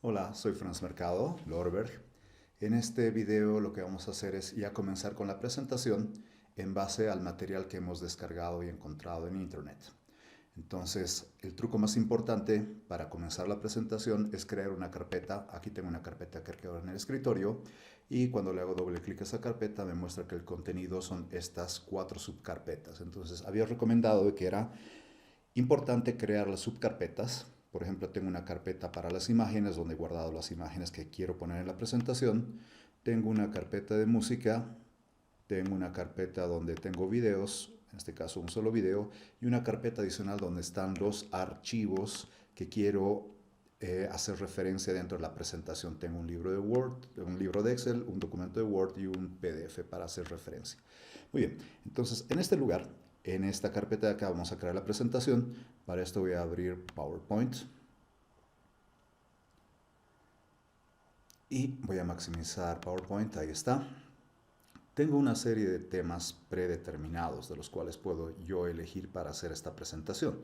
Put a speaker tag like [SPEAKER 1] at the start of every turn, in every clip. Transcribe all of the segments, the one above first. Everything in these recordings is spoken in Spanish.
[SPEAKER 1] Hola, soy Franz Mercado, Lorberg. En este video lo que vamos a hacer es ya comenzar con la presentación en base al material que hemos descargado y encontrado en Internet. Entonces, el truco más importante para comenzar la presentación es crear una carpeta. Aquí tengo una carpeta que quedó en el escritorio y cuando le hago doble clic a esa carpeta me muestra que el contenido son estas 4 subcarpetas. Entonces, había recomendado que era importante crear las subcarpetas. Por ejemplo, tengo una carpeta para las imágenes donde he guardado las imágenes que quiero poner en la presentación. Tengo una carpeta de música. Tengo una carpeta donde tengo videos, en este caso un solo video, y una carpeta adicional donde están los archivos que quiero hacer referencia dentro de la presentación. Tengo un libro de Word, un libro de Excel, un documento de Word y un PDF para hacer referencia. Muy bien, entonces en este lugar, en esta carpeta de acá vamos a crear la presentación. Para esto voy a abrir PowerPoint y voy a maximizar PowerPoint, ahí está. Tengo una serie de temas predeterminados de los cuales puedo yo elegir para hacer esta presentación.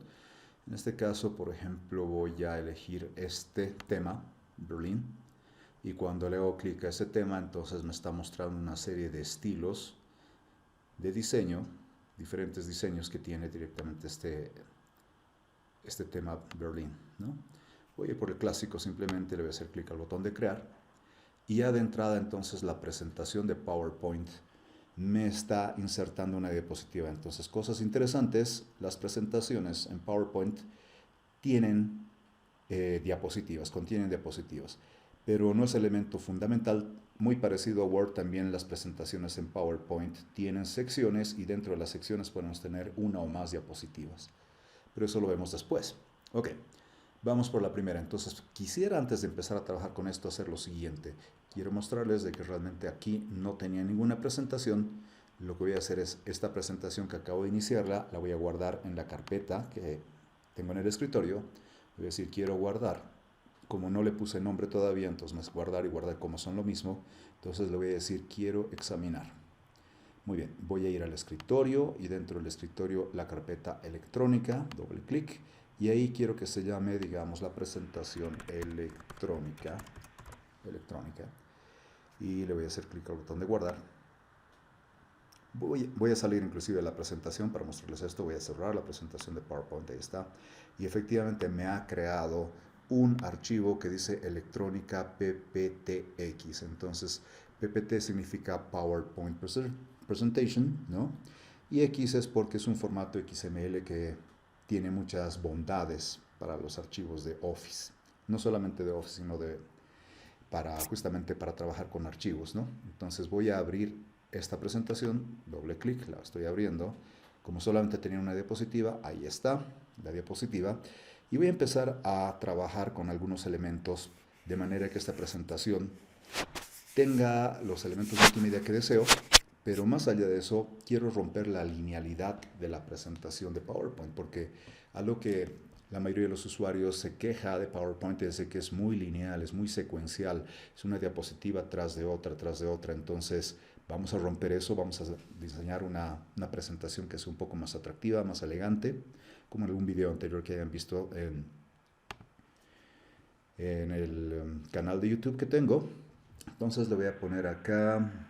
[SPEAKER 1] En este caso, por ejemplo, voy a elegir este tema, Berlín, y cuando le hago clic a ese tema, entonces me está mostrando una serie de estilos de diseño, diferentes diseños que tiene directamente este tema Berlín, ¿no? Voy a ir por el clásico, simplemente le voy a hacer clic al botón de crear y ya de entrada entonces la presentación de PowerPoint me está insertando una diapositiva. Entonces, cosas interesantes, las presentaciones en PowerPoint tienen diapositivas, contienen diapositivas, pero no es elemento fundamental. Muy parecido a Word, también las presentaciones en PowerPoint tienen secciones y dentro de las secciones podemos tener una o más diapositivas, pero eso lo vemos después. Ok, vamos por la primera. Entonces, quisiera antes de empezar a trabajar con esto hacer lo siguiente. Quiero mostrarles de que realmente aquí no tenía ninguna presentación. Lo que voy a hacer es esta presentación que acabo de iniciarla, la voy a guardar en la carpeta que tengo en el escritorio. Voy a decir quiero guardar. Como no le puse nombre todavía, entonces me es guardar y guardar como son lo mismo. Entonces le voy a decir quiero examinar. Muy bien, voy a ir al escritorio y dentro del escritorio la carpeta electrónica, doble clic, y ahí quiero que se llame, digamos, la presentación electrónica, y le voy a hacer clic al botón de guardar. Voy a salir inclusive de la presentación para mostrarles esto, voy a cerrar la presentación de PowerPoint, ahí está, y efectivamente me ha creado un archivo que dice electrónica PPTX. Entonces, PPT significa PowerPoint Presentation, ¿no? Y X es porque es un formato XML que tiene muchas bondades para los archivos de Office. No solamente de Office, sino justamente para trabajar con archivos, ¿no? Entonces voy a abrir esta presentación, doble clic, la estoy abriendo. Como solamente tenía una diapositiva, ahí está la diapositiva. Y voy a empezar a trabajar con algunos elementos de manera que esta presentación tenga los elementos multimedia que deseo, pero más allá de eso, quiero romper la linealidad de la presentación de PowerPoint, porque algo que la mayoría de los usuarios se queja de PowerPoint es de que es muy lineal, es muy secuencial, es una diapositiva tras de otra, tras de otra. Entonces, vamos a romper eso, vamos a diseñar una presentación que sea un poco más atractiva, más elegante, como en algún video anterior que hayan visto en el canal de YouTube que tengo. Entonces le voy a poner acá,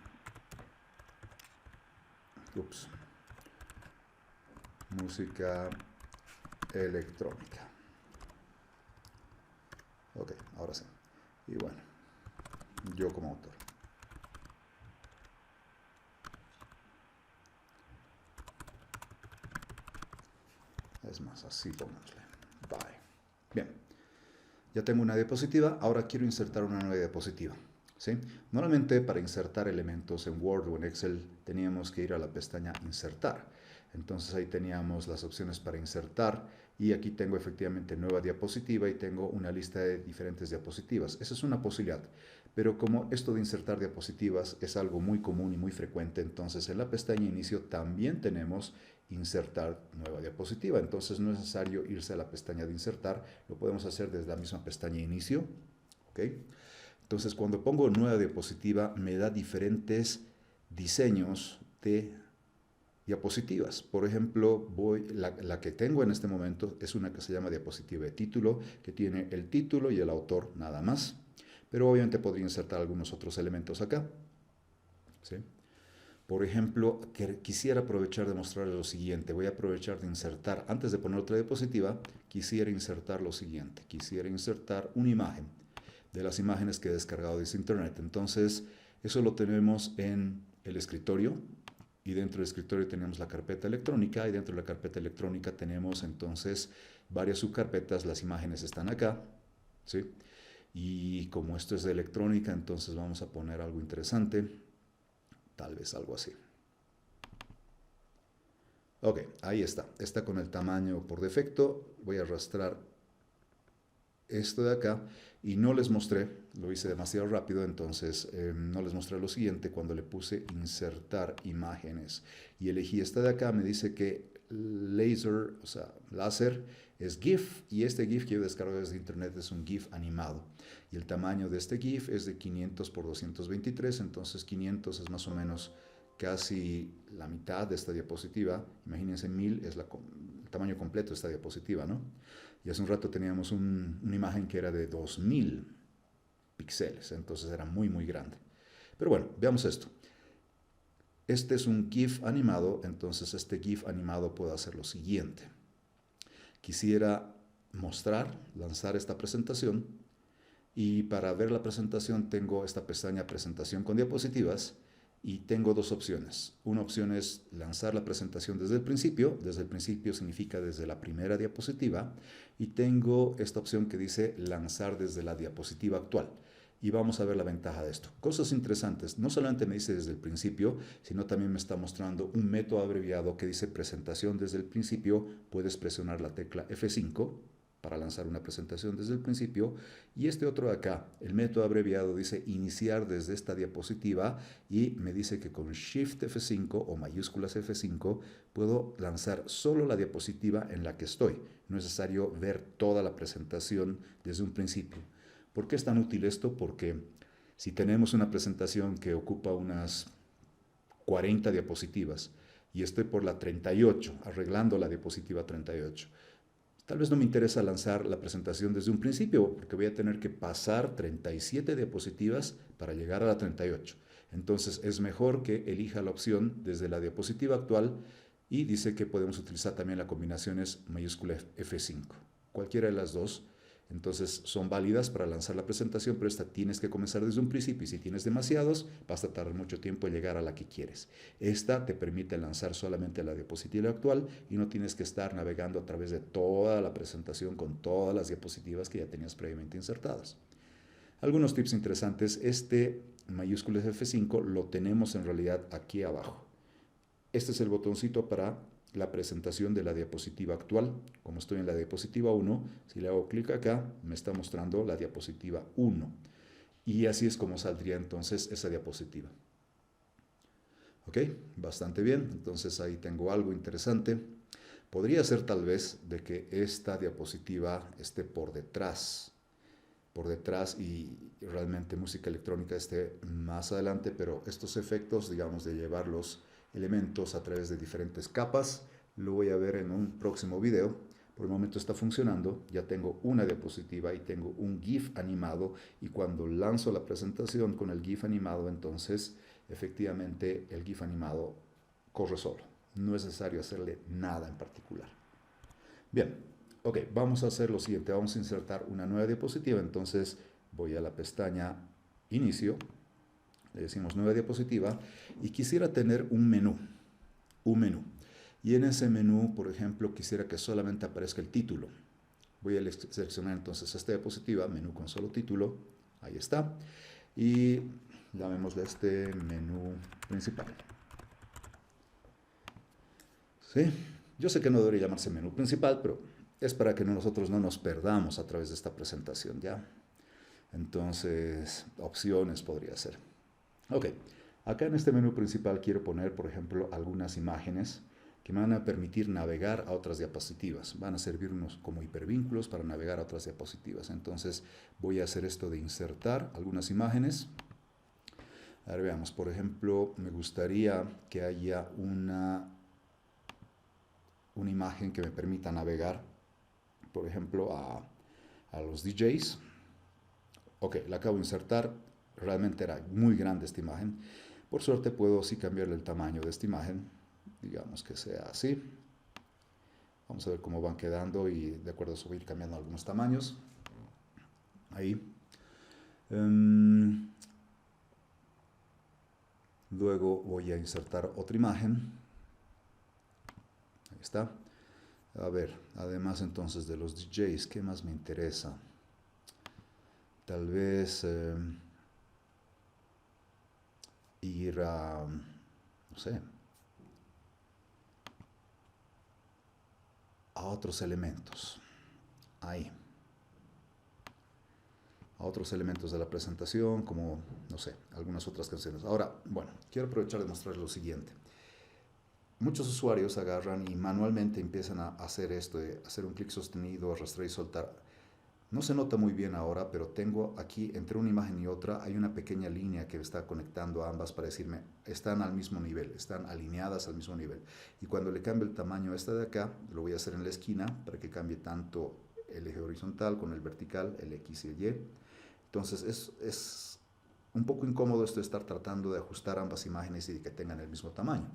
[SPEAKER 1] música electrónica. Ok, ahora sí. Y bueno, yo como autor. Es más, así pongámosle. Bye. Bien, ya tengo una diapositiva, ahora quiero insertar una nueva diapositiva. ¿Sí? Normalmente para insertar elementos en Word o en Excel teníamos que ir a la pestaña Insertar. Entonces ahí teníamos las opciones para insertar y aquí tengo efectivamente nueva diapositiva y tengo una lista de diferentes diapositivas. Esa es una posibilidad, pero como esto de insertar diapositivas es algo muy común y muy frecuente, entonces en la pestaña Inicio también tenemos Insertar nueva diapositiva. Entonces no es necesario irse a la pestaña de Insertar, lo podemos hacer desde la misma pestaña Inicio. ¿Ok? Entonces, cuando pongo nueva diapositiva, me da diferentes diseños de diapositivas. Por ejemplo, la que tengo en este momento es una que se llama diapositiva de título, que tiene el título y el autor nada más. Pero obviamente podría insertar algunos otros elementos acá. ¿Sí? Por ejemplo, quisiera aprovechar de mostrarles lo siguiente. Voy a aprovechar de insertar, antes de poner otra diapositiva, quisiera insertar lo siguiente. Quisiera insertar una imagen de las imágenes que he descargado desde internet. Entonces, eso lo tenemos en el escritorio. Y dentro del escritorio tenemos la carpeta electrónica, y dentro de la carpeta electrónica tenemos entonces varias subcarpetas. Las imágenes están acá, ¿sí? Y como esto es de electrónica, entonces vamos a poner algo interesante, tal vez algo así. Ok, ahí está. Está con el tamaño por defecto. Voy a arrastrar esto de acá y no les mostré, lo hice demasiado rápido, entonces no les mostré lo siguiente. Cuando le puse insertar imágenes y elegí esta de acá, me dice que laser, o sea, láser es GIF, y este GIF que yo descargo desde internet es un GIF animado, y el tamaño de este GIF es de 500 por 223, entonces 500 es más o menos casi la mitad de esta diapositiva. Imagínense, 1000 es el tamaño completo de esta diapositiva, ¿no? Y hace un rato teníamos una imagen que era de 2000 píxeles, entonces era muy, muy grande. Pero bueno, veamos esto. Este es un GIF animado, entonces este GIF animado puedo hacer lo siguiente. Quisiera lanzar esta presentación, y para ver la presentación tengo esta pestaña Presentación con diapositivas, y tengo dos opciones. Una opción es lanzar la presentación desde el principio. Desde el principio significa desde la primera diapositiva. Y tengo esta opción que dice lanzar desde la diapositiva actual. Y vamos a ver la ventaja de esto. Cosas interesantes. No solamente me dice desde el principio, sino también me está mostrando un método abreviado que dice presentación desde el principio. Puedes presionar la tecla F5 para lanzar una presentación desde el principio, y este otro de acá, el método abreviado, dice iniciar desde esta diapositiva, y me dice que con Shift F5 o mayúsculas F5 puedo lanzar solo la diapositiva en la que estoy. No es necesario ver toda la presentación desde un principio. ¿Por qué es tan útil esto? Porque si tenemos una presentación que ocupa unas 40 diapositivas y estoy por la 38, arreglando la diapositiva 38, tal vez no me interesa lanzar la presentación desde un principio, porque voy a tener que pasar 37 diapositivas para llegar a la 38. Entonces es mejor que elija la opción desde la diapositiva actual, y dice que podemos utilizar también la combinación mayúscula F5. Cualquiera de las dos, entonces son válidas para lanzar la presentación, pero esta tienes que comenzar desde un principio, y si tienes demasiados vas a tardar mucho tiempo en llegar a la que quieres. Esta te permite lanzar solamente la diapositiva actual y no tienes que estar navegando a través de toda la presentación con todas las diapositivas que ya tenías previamente insertadas. Algunos tips interesantes. Este mayúscula F5 lo tenemos en realidad aquí abajo. Este es el botoncito para la presentación de la diapositiva actual. Como estoy en la diapositiva 1, si le hago clic acá, me está mostrando la diapositiva 1. Y así es como saldría entonces esa diapositiva. Ok, bastante bien. Entonces ahí tengo algo interesante. Podría ser tal vez de que esta diapositiva esté por detrás, y realmente música electrónica esté más adelante, pero estos efectos, digamos, de llevar los elementos a través de diferentes capas, lo voy a ver en un próximo video. Por el momento está funcionando. Ya tengo una diapositiva y tengo un GIF animado, y cuando lanzo la presentación con el GIF animado, entonces efectivamente el GIF animado corre solo. No es necesario hacerle nada en particular. Bien, ok, vamos a hacer lo siguiente. Vamos a insertar una nueva diapositiva. Entonces voy a la pestaña Inicio, le decimos nueva diapositiva, y quisiera tener un menú. Y en ese menú, por ejemplo, quisiera que solamente aparezca el título. Voy a seleccionar entonces esta diapositiva, menú con solo título. Ahí está. Y llamémosle este menú principal. ¿Sí? Yo sé que no debería llamarse menú principal, pero es para que nosotros no nos perdamos a través de esta presentación, ¿ya? Entonces, opciones podría ser. Ok, acá en este menú principal quiero poner, por ejemplo, algunas imágenes que me van a permitir navegar a otras diapositivas. Van a servirnos como hipervínculos para navegar a otras diapositivas. Entonces, voy a hacer esto de insertar algunas imágenes. A ver, veamos, por ejemplo, me gustaría que haya una una imagen que me permita navegar, por ejemplo, a los DJs. Ok, la acabo de insertar, realmente era muy grande esta imagen. Por suerte puedo sí cambiarle el tamaño de esta imagen, digamos que sea así. Vamos a ver cómo van quedando y de acuerdo a eso voy a ir cambiando algunos tamaños. Ahí. Luego voy a insertar otra imagen. Ahí está. A ver, además entonces de los DJs, ¿qué más me interesa? Tal vez ir a, no sé, a otros elementos. Ahí. A otros elementos de la presentación, como, no sé, algunas otras canciones. Ahora, bueno, quiero aprovechar de mostrarles lo siguiente. Muchos usuarios agarran y manualmente empiezan a hacer esto, de hacer un clic sostenido, arrastrar y soltar. No se nota muy bien ahora, pero tengo aquí, entre una imagen y otra, hay una pequeña línea que está conectando a ambas para decirme, están al mismo nivel, están alineadas al mismo nivel. Y cuando le cambio el tamaño a esta de acá, lo voy a hacer en la esquina para que cambie tanto el eje horizontal con el vertical, el X y el Y. Entonces es un poco incómodo esto de estar tratando de ajustar ambas imágenes y de que tengan el mismo tamaño.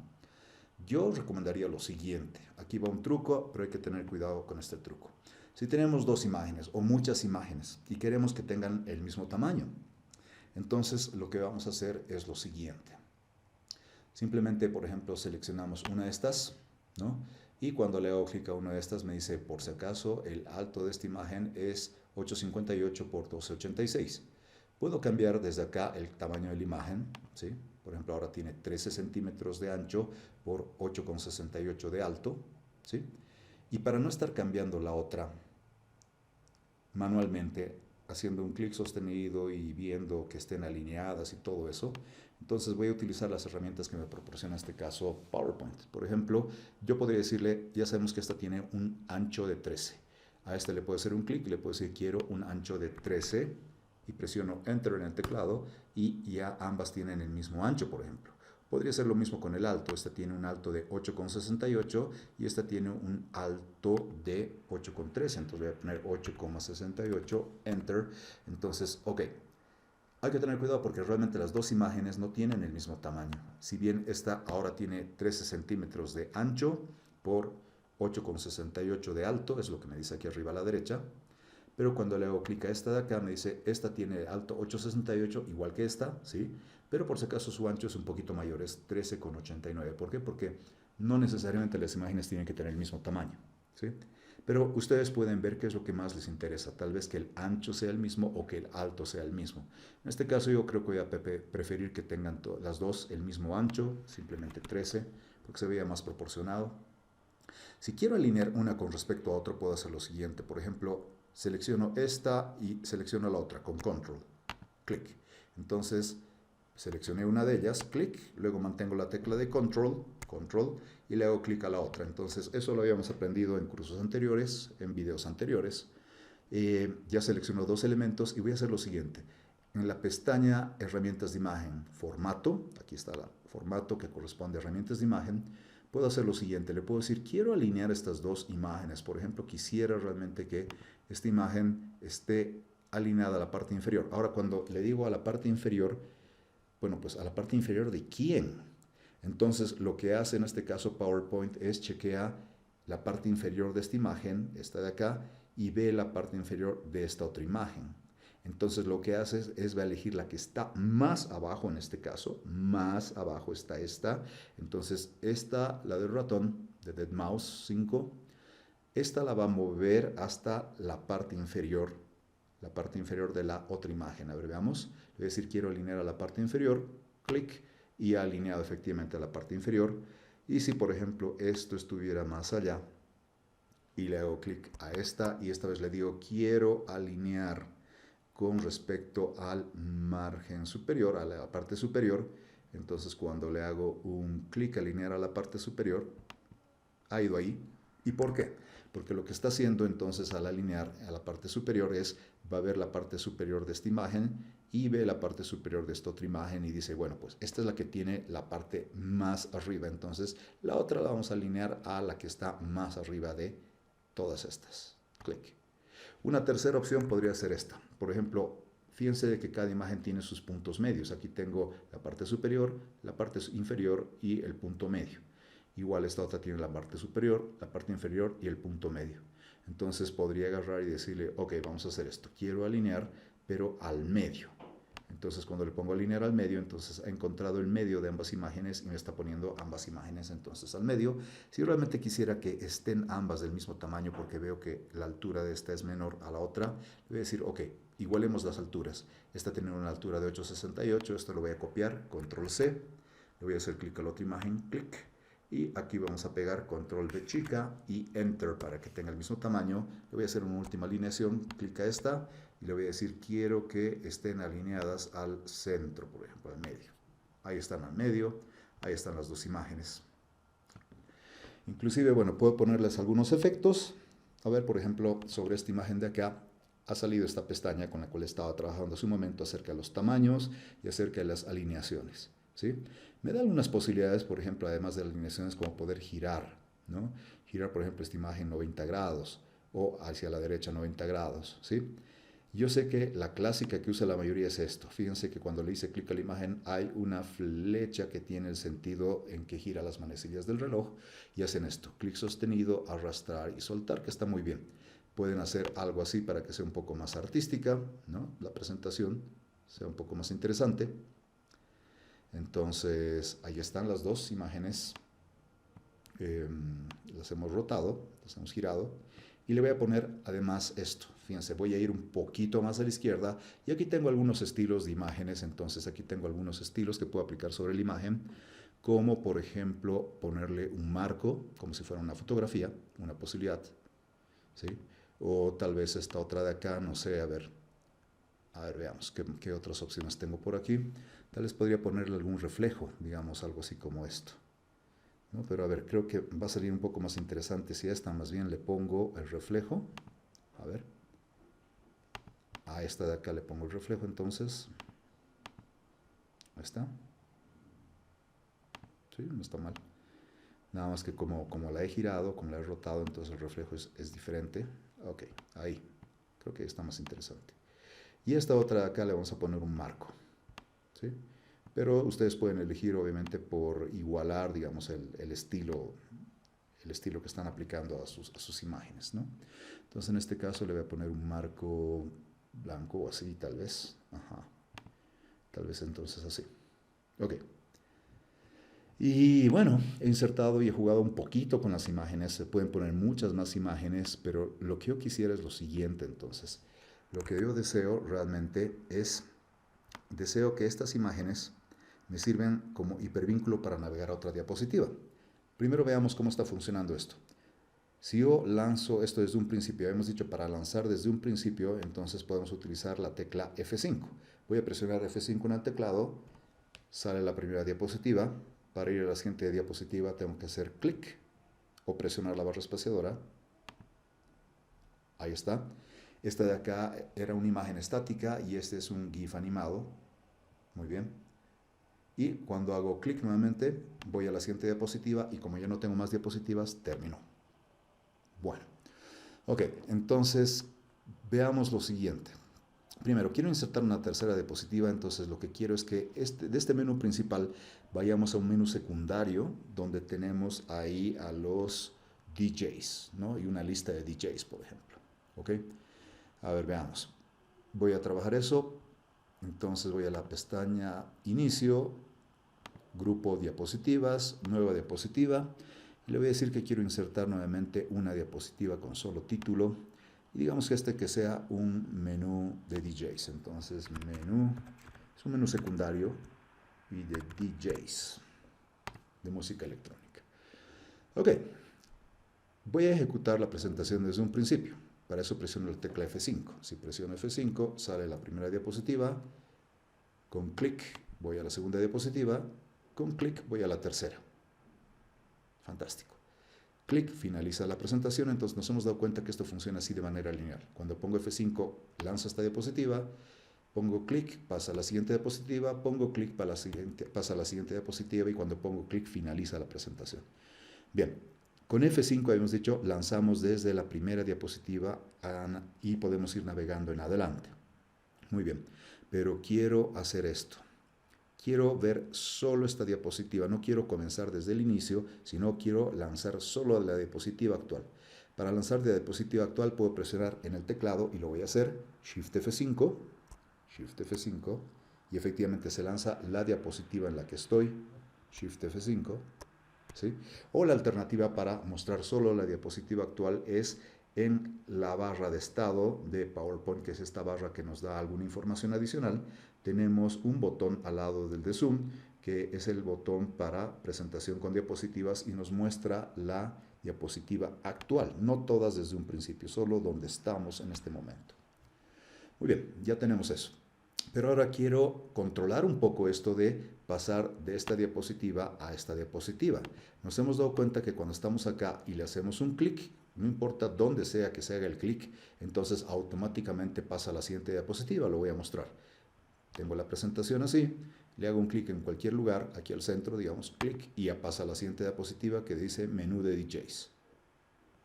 [SPEAKER 1] Yo recomendaría lo siguiente. Aquí va un truco, pero hay que tener cuidado con este truco. Si tenemos dos imágenes o muchas imágenes y queremos que tengan el mismo tamaño, entonces lo que vamos a hacer es lo siguiente. Simplemente, por ejemplo, seleccionamos una de estas, ¿no? Y cuando le hago clic a una de estas me dice, por si acaso, el alto de esta imagen es 858 por 1286. Puedo cambiar desde acá el tamaño de la imagen, ¿sí? Por ejemplo, ahora tiene 13 centímetros de ancho por 8,68 de alto, ¿sí? Y para no estar cambiando la otra manualmente, haciendo un clic sostenido y viendo que estén alineadas y todo eso, entonces voy a utilizar las herramientas que me proporciona en este caso PowerPoint. Por ejemplo, yo podría decirle, ya sabemos que esta tiene un ancho de 13. A este le puedo hacer un clic y le puedo decir quiero un ancho de 13 y presiono Enter en el teclado y ya ambas tienen el mismo ancho, por ejemplo. Podría ser lo mismo con el alto. Esta tiene un alto de 8,68 y esta tiene un alto de 8,13. Entonces voy a poner 8,68, Enter. Entonces, ok. Hay que tener cuidado porque realmente las dos imágenes no tienen el mismo tamaño. Si bien esta ahora tiene 13 centímetros de ancho por 8,68 de alto, es lo que me dice aquí arriba a la derecha. Pero cuando le hago clic a esta de acá, me dice, esta tiene alto 8,68, igual que esta, ¿sí? Pero por si acaso su ancho es un poquito mayor, es 13,89. ¿Por qué? Porque no necesariamente las imágenes tienen que tener el mismo tamaño, ¿sí? Pero ustedes pueden ver qué es lo que más les interesa. Tal vez que el ancho sea el mismo o que el alto sea el mismo. En este caso yo creo que voy a preferir que tengan las dos el mismo ancho, simplemente 13, porque se vea más proporcionado. Si quiero alinear una con respecto a otra, puedo hacer lo siguiente. Por ejemplo, selecciono esta y selecciono la otra con control, clic. Entonces seleccioné una de ellas, clic, luego mantengo la tecla de control y le hago clic a la otra. Entonces eso lo habíamos aprendido en cursos anteriores, en videos anteriores. Ya selecciono dos elementos y voy a hacer lo siguiente. En la pestaña herramientas de imagen, formato, aquí está el formato que corresponde a herramientas de imagen. Puedo hacer lo siguiente, le puedo decir, quiero alinear estas dos imágenes. Por ejemplo, quisiera realmente que esta imagen esté alineada a la parte inferior. Ahora, cuando le digo a la parte inferior, bueno, pues a la parte inferior ¿de quién? Entonces, lo que hace en este caso PowerPoint es chequear la parte inferior de esta imagen, esta de acá, y ve la parte inferior de esta otra imagen. Entonces lo que hace es va a elegir la que está más abajo, en este caso, más abajo está esta. Entonces esta, la del ratón, de Dead Mouse 5, esta la va a mover hasta la parte inferior de la otra imagen. A ver, veamos. Le voy a decir quiero alinear a la parte inferior, clic, y ha alineado efectivamente a la parte inferior. Y si por ejemplo esto estuviera más allá, y le hago clic a esta, y esta vez le digo quiero alinear con respecto al margen superior, a la parte superior. Entonces cuando le hago un clic alinear a la parte superior, ha ido ahí. ¿Y por qué? porque lo que está haciendo entonces al alinear a la parte superior es, va a ver la parte superior de esta imagen y ve la parte superior de esta otra imagen y dice, bueno, pues esta es la que tiene la parte más arriba, entonces la otra la vamos a alinear a la que está más arriba de todas estas. Clic. Una tercera opción podría ser esta. Por ejemplo, fíjense de que cada imagen tiene sus puntos medios. Aquí tengo la parte superior, la parte inferior y el punto medio. Igual esta otra tiene la parte superior, la parte inferior y el punto medio. Entonces podría agarrar y decirle, ok, vamos a hacer esto. Quiero alinear, pero al medio. Entonces cuando le pongo alinear al medio, entonces ha encontrado el medio de ambas imágenes y me está poniendo ambas imágenes entonces al medio. Si realmente quisiera que estén ambas del mismo tamaño porque veo que la altura de esta es menor a la otra, le voy a decir, ok, igualemos las alturas. Esta tiene una altura de 8,68, esto lo voy a copiar, control C, le voy a hacer clic a la otra imagen, clic, y aquí vamos a pegar control V chica y enter para que tenga el mismo tamaño. Le voy a hacer una última alineación, clic a esta, y le voy a decir, quiero que estén alineadas al centro, por ejemplo, al medio. Ahí están al medio, ahí están las dos imágenes. Inclusive, bueno, puedo ponerles algunos efectos. A ver, por ejemplo, sobre esta imagen de acá, ha salido esta pestaña con la cual estaba trabajando hace un momento acerca de los tamaños y acerca de las alineaciones, ¿sí? Me da algunas posibilidades, por ejemplo, además de las alineaciones, como poder girar, ¿no? Girar, por ejemplo, esta imagen 90 grados o hacia la derecha 90 grados, ¿sí? Yo sé que la clásica que usa la mayoría es esto. Fíjense que cuando le hice clic a la imagen hay una flecha que tiene el sentido en que gira las manecillas del reloj y hacen esto. Clic sostenido, arrastrar y soltar, que está muy bien. Pueden hacer algo así para que sea un poco más artística, ¿no? La presentación sea un poco más interesante. Entonces, ahí están las dos imágenes. Las hemos rotado, las hemos girado. Y le voy a poner además esto. Fíjense, voy a ir un poquito más a la izquierda y aquí tengo algunos estilos de imágenes. Entonces aquí tengo algunos estilos que puedo aplicar sobre la imagen, como por ejemplo ponerle un marco, como si fuera una fotografía, una posibilidad, ¿sí? O tal vez esta otra de acá, no sé, a ver, veamos qué otras opciones tengo por aquí. Tal vez podría ponerle algún reflejo, digamos, algo así como esto, ¿no? Pero a ver, creo que va a salir un poco más interesante si a esta más bien le pongo el reflejo. A ver, a esta de acá le pongo el reflejo, entonces. Ahí está. Sí, no está mal. Nada más que como la he girado, como la he rotado, entonces el reflejo es diferente. Ok, ahí. Creo que está más interesante. Y esta otra de acá le vamos a poner un marco, ¿sí? Pero ustedes pueden elegir, obviamente, por igualar, digamos, el estilo que están aplicando a sus imágenes, ¿no? Entonces, en este caso le voy a poner un marco blanco o así, tal vez. Ajá. Tal vez entonces así. Ok. Y bueno, he insertado y he jugado un poquito con las imágenes. Se pueden poner muchas más imágenes, pero lo que yo quisiera es lo siguiente, entonces. Lo que yo deseo realmente es, deseo que estas imágenes me sirven como hipervínculo para navegar a otra diapositiva. Primero veamos cómo está funcionando esto. Si yo lanzo esto desde un principio, hemos dicho para lanzar desde un principio, entonces podemos utilizar la tecla F5. Voy a presionar F5 en el teclado, sale la primera diapositiva. Para ir a la siguiente diapositiva tengo que hacer clic o presionar la barra espaciadora. Ahí está. Esta de acá era una imagen estática y este es un GIF animado. Muy bien. Y cuando hago clic nuevamente, voy a la siguiente diapositiva y como ya no tengo más diapositivas, termino. Bueno, ok, entonces veamos lo siguiente. Primero, quiero insertar una tercera diapositiva, entonces lo que quiero es que de este menú principal vayamos a un menú secundario donde tenemos ahí a los DJs, ¿no? Y una lista de DJs, por ejemplo. ¿Ok? A ver, veamos. Voy a trabajar eso. Entonces voy a la pestaña Inicio, Grupo Diapositivas, Nueva Diapositiva. Y le voy a decir que quiero insertar nuevamente una diapositiva con solo título. Y digamos que que sea un menú de DJs. Entonces, menú, es un menú secundario y de DJs, de música electrónica. Ok, voy a ejecutar la presentación desde un principio. Para eso presiono la tecla F5. Si presiono F5, sale la primera diapositiva. Con clic voy a la segunda diapositiva. Con clic voy a la tercera. Fantástico. clic, finaliza la presentación. Entonces nos hemos dado cuenta que esto funciona así de manera lineal. Cuando pongo F5, lanzo esta diapositiva, pongo clic, pasa a la siguiente diapositiva, pongo clic, pasa a la siguiente diapositiva y cuando pongo clic, finaliza la presentación. Bien, con F5 habíamos dicho, lanzamos desde la primera diapositiva y podemos ir navegando en adelante. Muy bien, pero quiero hacer esto. Quiero ver solo esta diapositiva, no quiero comenzar desde el inicio, sino quiero lanzar solo la diapositiva actual. Para lanzar la diapositiva actual puedo presionar en el teclado y lo voy a hacer, Shift F5, y efectivamente se lanza la diapositiva en la que estoy, Shift F5, ¿sí? O la alternativa para mostrar solo la diapositiva actual es en la barra de estado de PowerPoint, que es esta barra que nos da alguna información adicional. Tenemos un botón al lado del de Zoom, que es el botón para presentación con diapositivas y nos muestra la diapositiva actual, no todas desde un principio, solo donde estamos en este momento. Muy bien, ya tenemos eso. Pero ahora quiero controlar un poco esto de pasar de esta diapositiva a esta diapositiva. Nos hemos dado cuenta que cuando estamos acá y le hacemos un clic, no importa dónde sea que se haga el clic, entonces automáticamente pasa a la siguiente diapositiva. Lo voy a mostrar. Tengo la presentación así, le hago un clic en cualquier lugar, aquí al centro, digamos, clic, y ya pasa a la siguiente diapositiva que dice menú de DJs.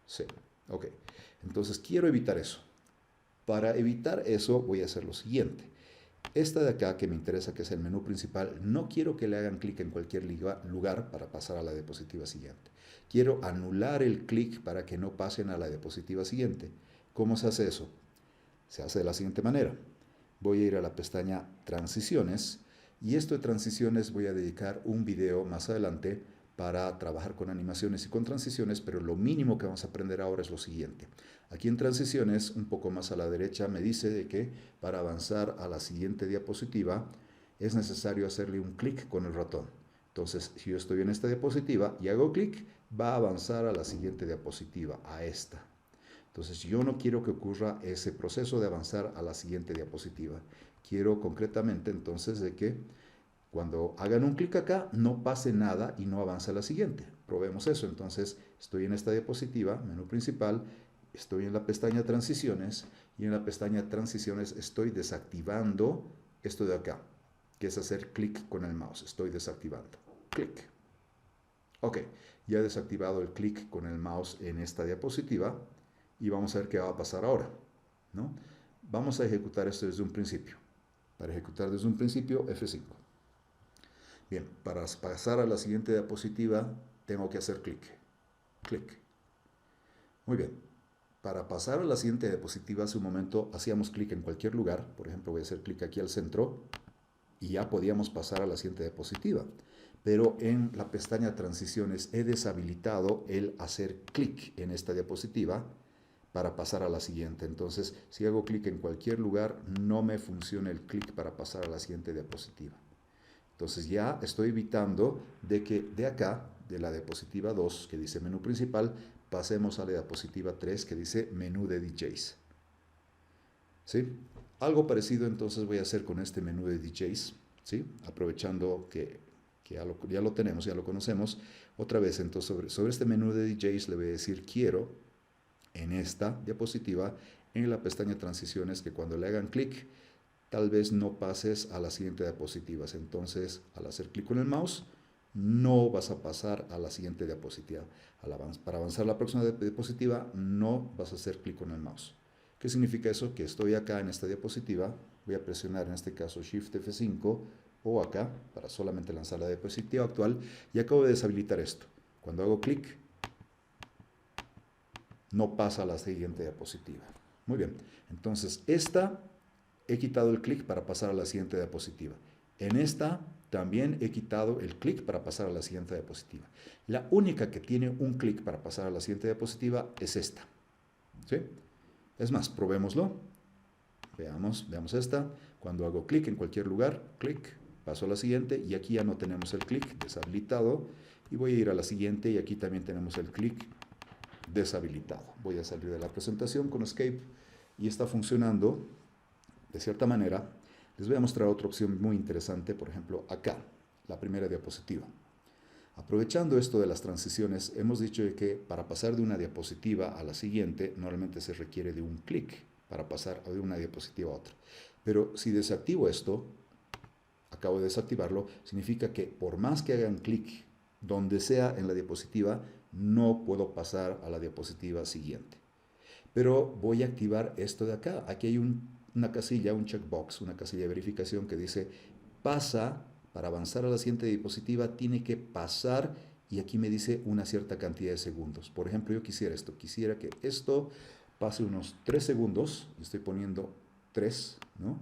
[SPEAKER 1] Sí, ok. Entonces quiero evitar eso. Para evitar eso voy a hacer lo siguiente. Esta de acá que me interesa, que es el menú principal, no quiero que le hagan clic en cualquier lugar para pasar a la diapositiva siguiente. Quiero anular el clic para que no pasen a la diapositiva siguiente. ¿Cómo se hace eso? Se hace de la siguiente manera. Voy a ir a la pestaña Transiciones y esto de transiciones voy a dedicar un video más adelante para trabajar con animaciones y con transiciones, pero lo mínimo que vamos a aprender ahora es lo siguiente. Aquí en transiciones, un poco más a la derecha, me dice de que para avanzar a la siguiente diapositiva es necesario hacerle un clic con el ratón. Entonces, si yo estoy en esta diapositiva y hago clic, va a avanzar a la siguiente diapositiva, a esta. Entonces, yo no quiero que ocurra ese proceso de avanzar a la siguiente diapositiva. Quiero concretamente, entonces, de que cuando hagan un clic acá, no pase nada y no avance a la siguiente. Probemos eso. Entonces, estoy en esta diapositiva, menú principal, estoy en la pestaña Transiciones y en la pestaña Transiciones estoy desactivando esto de acá, que es hacer clic con el mouse. Estoy desactivando. Clic. Ok, ya he desactivado el clic con el mouse en esta diapositiva y vamos a ver qué va a pasar ahora, ¿no? Vamos a ejecutar esto desde un principio. Para ejecutar desde un principio, F5. Bien, para pasar a la siguiente diapositiva tengo que hacer clic. Clic. Muy bien. Para pasar a la siguiente diapositiva, hace un momento hacíamos clic en cualquier lugar. Por ejemplo, voy a hacer clic aquí al centro y ya podíamos pasar a la siguiente diapositiva. Pero en la pestaña Transiciones he deshabilitado el hacer clic en esta diapositiva para pasar a la siguiente. Entonces, si hago clic en cualquier lugar, no me funciona el clic para pasar a la siguiente diapositiva. Entonces ya estoy evitando de que de acá, de la diapositiva 2, que dice menú principal, pasemos a la diapositiva 3, que dice menú de DJs. ¿Sí? Algo parecido entonces voy a hacer con este menú de DJs, ¿sí? Aprovechando que ya lo tenemos, ya lo conocemos. Otra vez, entonces, sobre este menú de DJs le voy a decir quiero en esta diapositiva, en la pestaña Transiciones, que cuando le hagan clic, tal vez no pases a las siguientes diapositivas. Entonces, al hacer clic con el mouse, no vas a pasar a la siguiente diapositiva. Para avanzar a la próxima diapositiva, no vas a hacer clic con el mouse. ¿Qué significa eso? Que estoy acá en esta diapositiva, voy a presionar en este caso Shift F5 o acá, para solamente lanzar la diapositiva actual, y acabo de deshabilitar esto. Cuando hago clic, no pasa a la siguiente diapositiva. Muy bien, entonces esta he quitado el clic para pasar a la siguiente diapositiva. En esta también he quitado el clic para pasar a la siguiente diapositiva. La única que tiene un clic para pasar a la siguiente diapositiva es esta. ¿Sí? Es más, probémoslo. Veamos esta. Cuando hago clic en cualquier lugar, clic, paso a la siguiente y aquí ya no tenemos el clic deshabilitado. Y voy a ir a la siguiente y aquí también tenemos el clic deshabilitado. Voy a salir de la presentación con Escape y está funcionando de cierta manera. Les voy a mostrar otra opción muy interesante, por ejemplo, acá, la primera diapositiva. Aprovechando esto de las transiciones, hemos dicho que para pasar de una diapositiva a la siguiente, normalmente se requiere de un clic para pasar de una diapositiva a otra. Pero si desactivo esto, acabo de desactivarlo, significa que por más que hagan clic donde sea en la diapositiva, no puedo pasar a la diapositiva siguiente. Pero voy a activar esto de acá. Aquí hay una casilla, un checkbox, una casilla de verificación que dice pasa, para avanzar a la siguiente diapositiva tiene que pasar, y aquí me dice una cierta cantidad de segundos. Por ejemplo, yo quisiera esto, quisiera que esto pase unos 3 segundos, estoy poniendo 3, ¿no?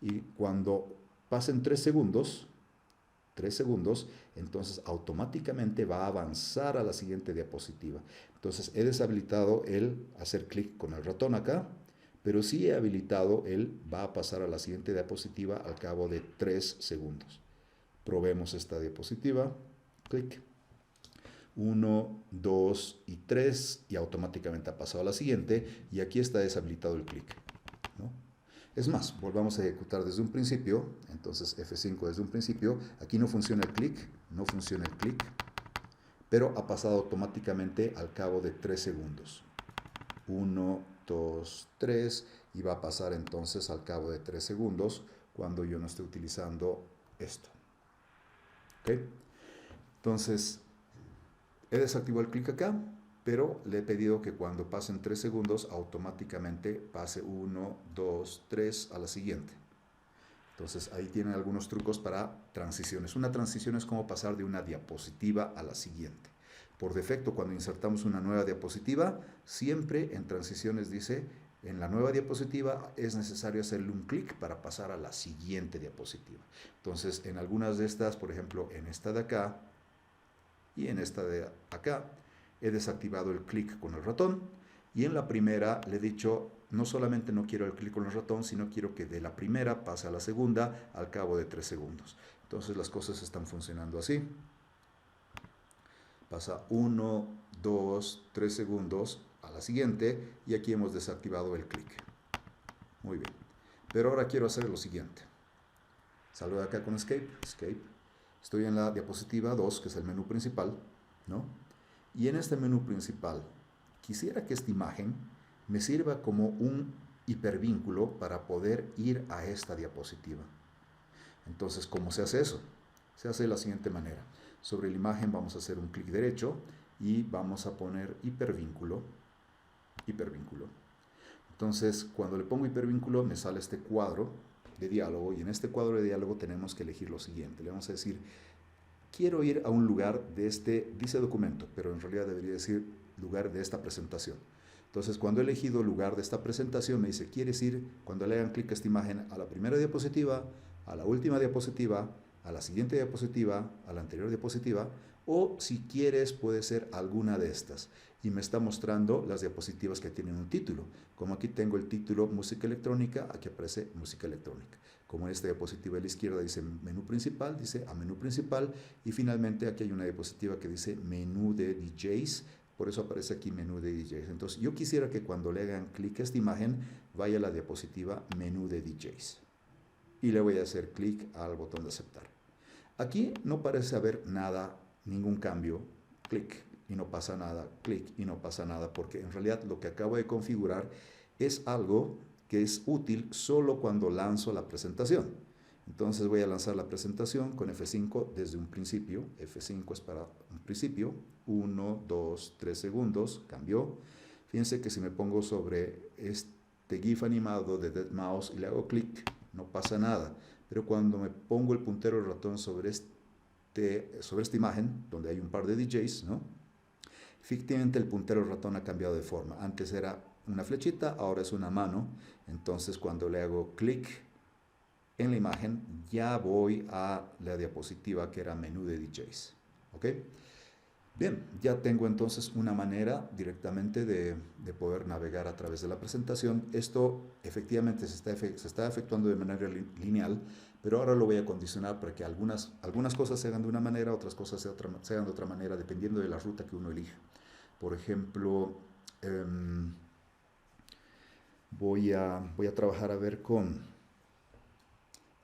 [SPEAKER 1] Y cuando pasen 3 segundos, entonces automáticamente va a avanzar a la siguiente diapositiva. Entonces he deshabilitado el hacer clic con el ratón acá, pero sí he habilitado el va a pasar a la siguiente diapositiva al cabo de 3 segundos. Probemos esta diapositiva, clic, 1, 2 y 3 y automáticamente ha pasado a la siguiente y aquí está deshabilitado el clic, ¿no? Es más, volvamos a ejecutar desde un principio, entonces F5 desde un principio, aquí no funciona el clic, no funciona el clic, pero ha pasado automáticamente al cabo de 3 segundos. 1, 2, 3 y va a pasar entonces al cabo de 3 segundos cuando yo no esté utilizando esto. ¿Ok? Entonces, he desactivado el clic acá, pero le he pedido que cuando pasen 3 segundos automáticamente pase 1, 2, 3 a la siguiente. Entonces ahí tienen algunos trucos para transiciones. Una transición es como pasar de una diapositiva a la siguiente. Por defecto, cuando insertamos una nueva diapositiva, siempre en transiciones dice, en la nueva diapositiva es necesario hacerle un clic para pasar a la siguiente diapositiva. Entonces, en algunas de estas, por ejemplo, en esta de acá y en esta de acá, he desactivado el clic con el ratón y en la primera le he dicho, no solamente no quiero el clic con el ratón, sino quiero que de la primera pase a la segunda al cabo de 3 segundos. Entonces las cosas están funcionando así. Pasa 1, 2, 3 segundos a la siguiente y aquí hemos desactivado el clic. Muy bien. Pero ahora quiero hacer lo siguiente. Salgo de acá con Escape, Escape. Estoy en la diapositiva 2, que es el menú principal, ¿no? Y en este menú principal, quisiera que esta imagen me sirva como un hipervínculo para poder ir a esta diapositiva. Entonces, ¿cómo se hace eso? Se hace de la siguiente manera. Sobre la imagen vamos a hacer un clic derecho y vamos a poner hipervínculo, hipervínculo. Entonces, cuando le pongo hipervínculo, me sale este cuadro de diálogo y en este cuadro de diálogo tenemos que elegir lo siguiente. Le vamos a decir, quiero ir a un lugar de este, dice documento, pero en realidad debería decir lugar de esta presentación. Entonces, cuando he elegido lugar de esta presentación, me dice, ¿quieres ir, cuando le hagan clic a esta imagen, a la primera diapositiva, a la última diapositiva, a la siguiente diapositiva, a la anterior diapositiva, o si quieres puede ser alguna de estas? Y me está mostrando las diapositivas que tienen un título. Como aquí tengo el título música electrónica, aquí aparece música electrónica. Como en esta diapositiva de la izquierda dice menú principal, dice a menú principal, y finalmente aquí hay una diapositiva que dice menú de DJs, por eso aparece aquí menú de DJs. Entonces yo quisiera que cuando le hagan clic a esta imagen vaya a la diapositiva menú de DJs. Y le voy a hacer clic al botón de aceptar. Aquí no parece haber nada, ningún cambio, clic y no pasa nada, clic y no pasa nada, porque en realidad lo que acabo de configurar es algo que es útil solo cuando lanzo la presentación. Entonces voy a lanzar la presentación con F5 desde un principio. F5 es para un principio. 1, 2, 3 segundos. Cambió. Fíjense que si me pongo sobre este GIF animado de deadmau5 y le hago clic, no pasa nada. Pero cuando me pongo el puntero del ratón sobre esta imagen, donde hay un par de DJs, ¿no? Efectivamente el puntero del ratón ha cambiado de forma. Antes era una flechita, ahora es una mano. Entonces cuando le hago clic en la imagen, ya voy a la diapositiva que era menú de DJs. ¿Ok? Bien, ya tengo entonces una manera directamente de poder navegar a través de la presentación. Esto efectivamente se está efectuando de manera lineal, pero ahora lo voy a condicionar para que algunas cosas se hagan de una manera, otras cosas se hagan de otra manera, dependiendo de la ruta que uno elija. Por ejemplo, voy a trabajar a ver con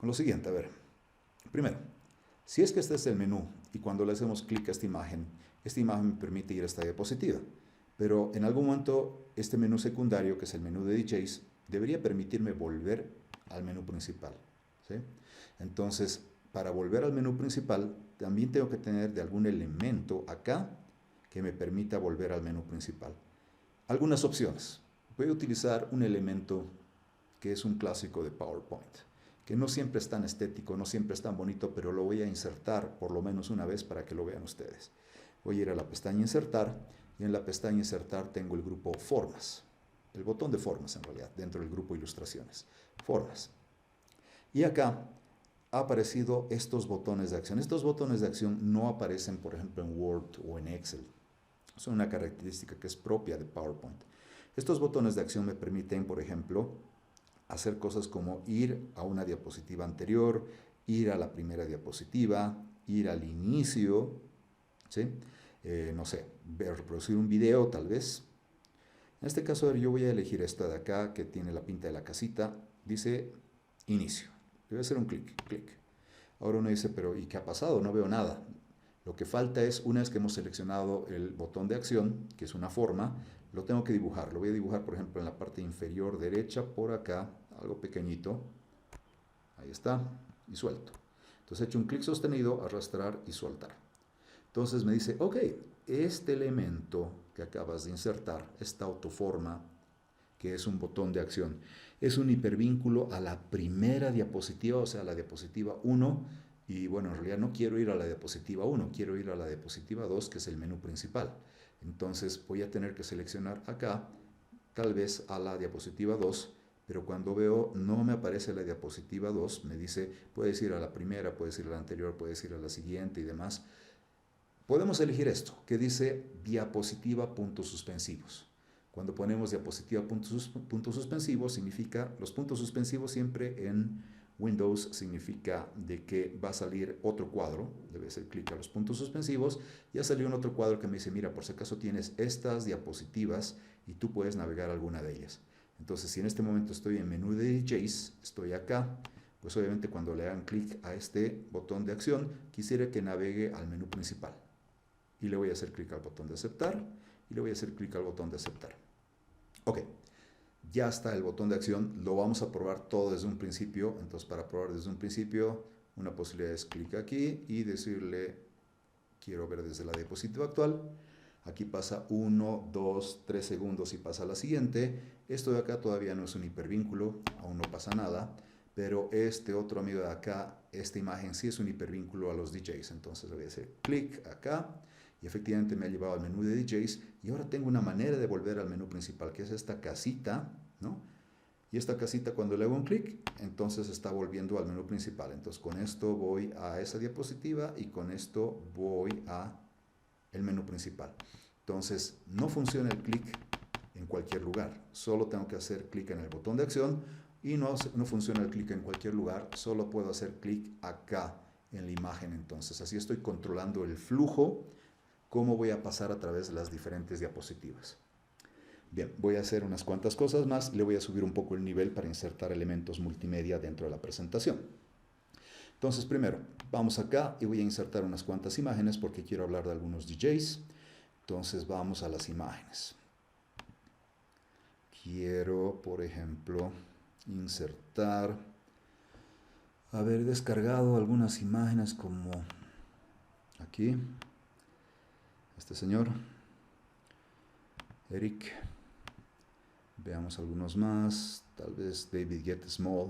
[SPEAKER 1] lo siguiente. A ver, primero, si es que este es el menú y cuando le hacemos clic a esta imagen me permite ir a esta diapositiva. Pero en algún momento este menú secundario, que es el menú de DJs, debería permitirme volver al menú principal, ¿sí? Entonces, para volver al menú principal, también tengo que tener de algún elemento acá que me permita volver al menú principal. Algunas opciones. Voy a utilizar un elemento que es un clásico de PowerPoint, que no siempre es tan estético, no siempre es tan bonito, pero lo voy a insertar por lo menos una vez para que lo vean ustedes. Voy a ir a la pestaña Insertar, y en la pestaña Insertar tengo el grupo Formas, el botón de Formas en realidad, dentro del grupo Ilustraciones, Formas. Y acá ha aparecido estos botones de acción. Estos botones de acción no aparecen, por ejemplo, en Word o en Excel. Son una característica que es propia de PowerPoint. Estos botones de acción me permiten, por ejemplo, hacer cosas como ir a una diapositiva anterior, ir a la primera diapositiva, ir al inicio, ¿sí? No sé, reproducir un video tal vez. En este caso, a ver, yo voy a elegir esta de acá que tiene la pinta de la casita. Dice inicio. Le voy a hacer un clic. Ahora uno dice, pero ¿y qué ha pasado? No veo nada. Lo que falta es, una vez que hemos seleccionado el botón de acción, que es una forma, lo tengo que dibujar. Lo voy a dibujar, por ejemplo, en la parte inferior derecha, por acá, algo pequeñito. Ahí está, y suelto. Entonces he hecho un clic sostenido, arrastrar y soltar. Entonces me dice, ok, este elemento que acabas de insertar, esta autoforma, que es un botón de acción, es un hipervínculo a la primera diapositiva, o sea, a la diapositiva 1, y bueno, en realidad no quiero ir a la diapositiva 1, quiero ir a la diapositiva 2, que es el menú principal. Entonces voy a tener que seleccionar acá, tal vez a la diapositiva 2, pero cuando veo no me aparece la diapositiva 2, me dice, puedes ir a la primera, puedes ir a la anterior, puedes ir a la siguiente y demás. Podemos elegir esto, que dice diapositiva puntos suspensivos. Cuando ponemos diapositiva puntos suspensivos, significa, los puntos suspensivos siempre en Windows significa de que va a salir otro cuadro, debe hacer clic a los puntos suspensivos, ya salió un otro cuadro que me dice, mira, por si acaso tienes estas diapositivas y tú puedes navegar alguna de ellas. Entonces, si en este momento estoy en menú de DJs, estoy acá, pues obviamente cuando le hagan clic a este botón de acción, quisiera que navegue al menú principal. Y le voy a hacer clic al botón de aceptar, y le voy a hacer clic al botón de aceptar. Ok, ya está el botón de acción, lo vamos a probar todo desde un principio. Entonces, para probar desde un principio, una posibilidad es clic aquí y decirle, quiero ver desde la diapositiva actual. Aquí pasa 1, 2, 3 segundos y pasa a la siguiente. Esto de acá todavía no es un hipervínculo, aún no pasa nada, pero este otro amigo de acá, esta imagen sí es un hipervínculo a los DJs. Entonces le voy a hacer clic acá y efectivamente me ha llevado al menú de DJs, y ahora tengo una manera de volver al menú principal, que es esta casita, ¿no? Y esta casita, cuando le hago un clic, entonces está volviendo al menú principal. Entonces con esto voy a esa diapositiva y con esto voy a el menú principal. Entonces no funciona el clic en cualquier lugar, solo tengo que hacer clic en el botón de acción, y no funciona el clic en cualquier lugar, solo puedo hacer clic acá en la imagen. Entonces así estoy controlando el flujo, cómo voy a pasar a través de las diferentes diapositivas. Bien, voy a hacer unas cuantas cosas más, le voy a subir un poco el nivel para insertar elementos multimedia dentro de la presentación. Entonces primero, vamos acá y voy a insertar unas cuantas imágenes porque quiero hablar de algunos DJs. Entonces vamos a las imágenes. Quiero, por ejemplo, insertar, haber descargado algunas imágenes como aquí, este señor, Eric. Veamos algunos más, tal vez David Get Small.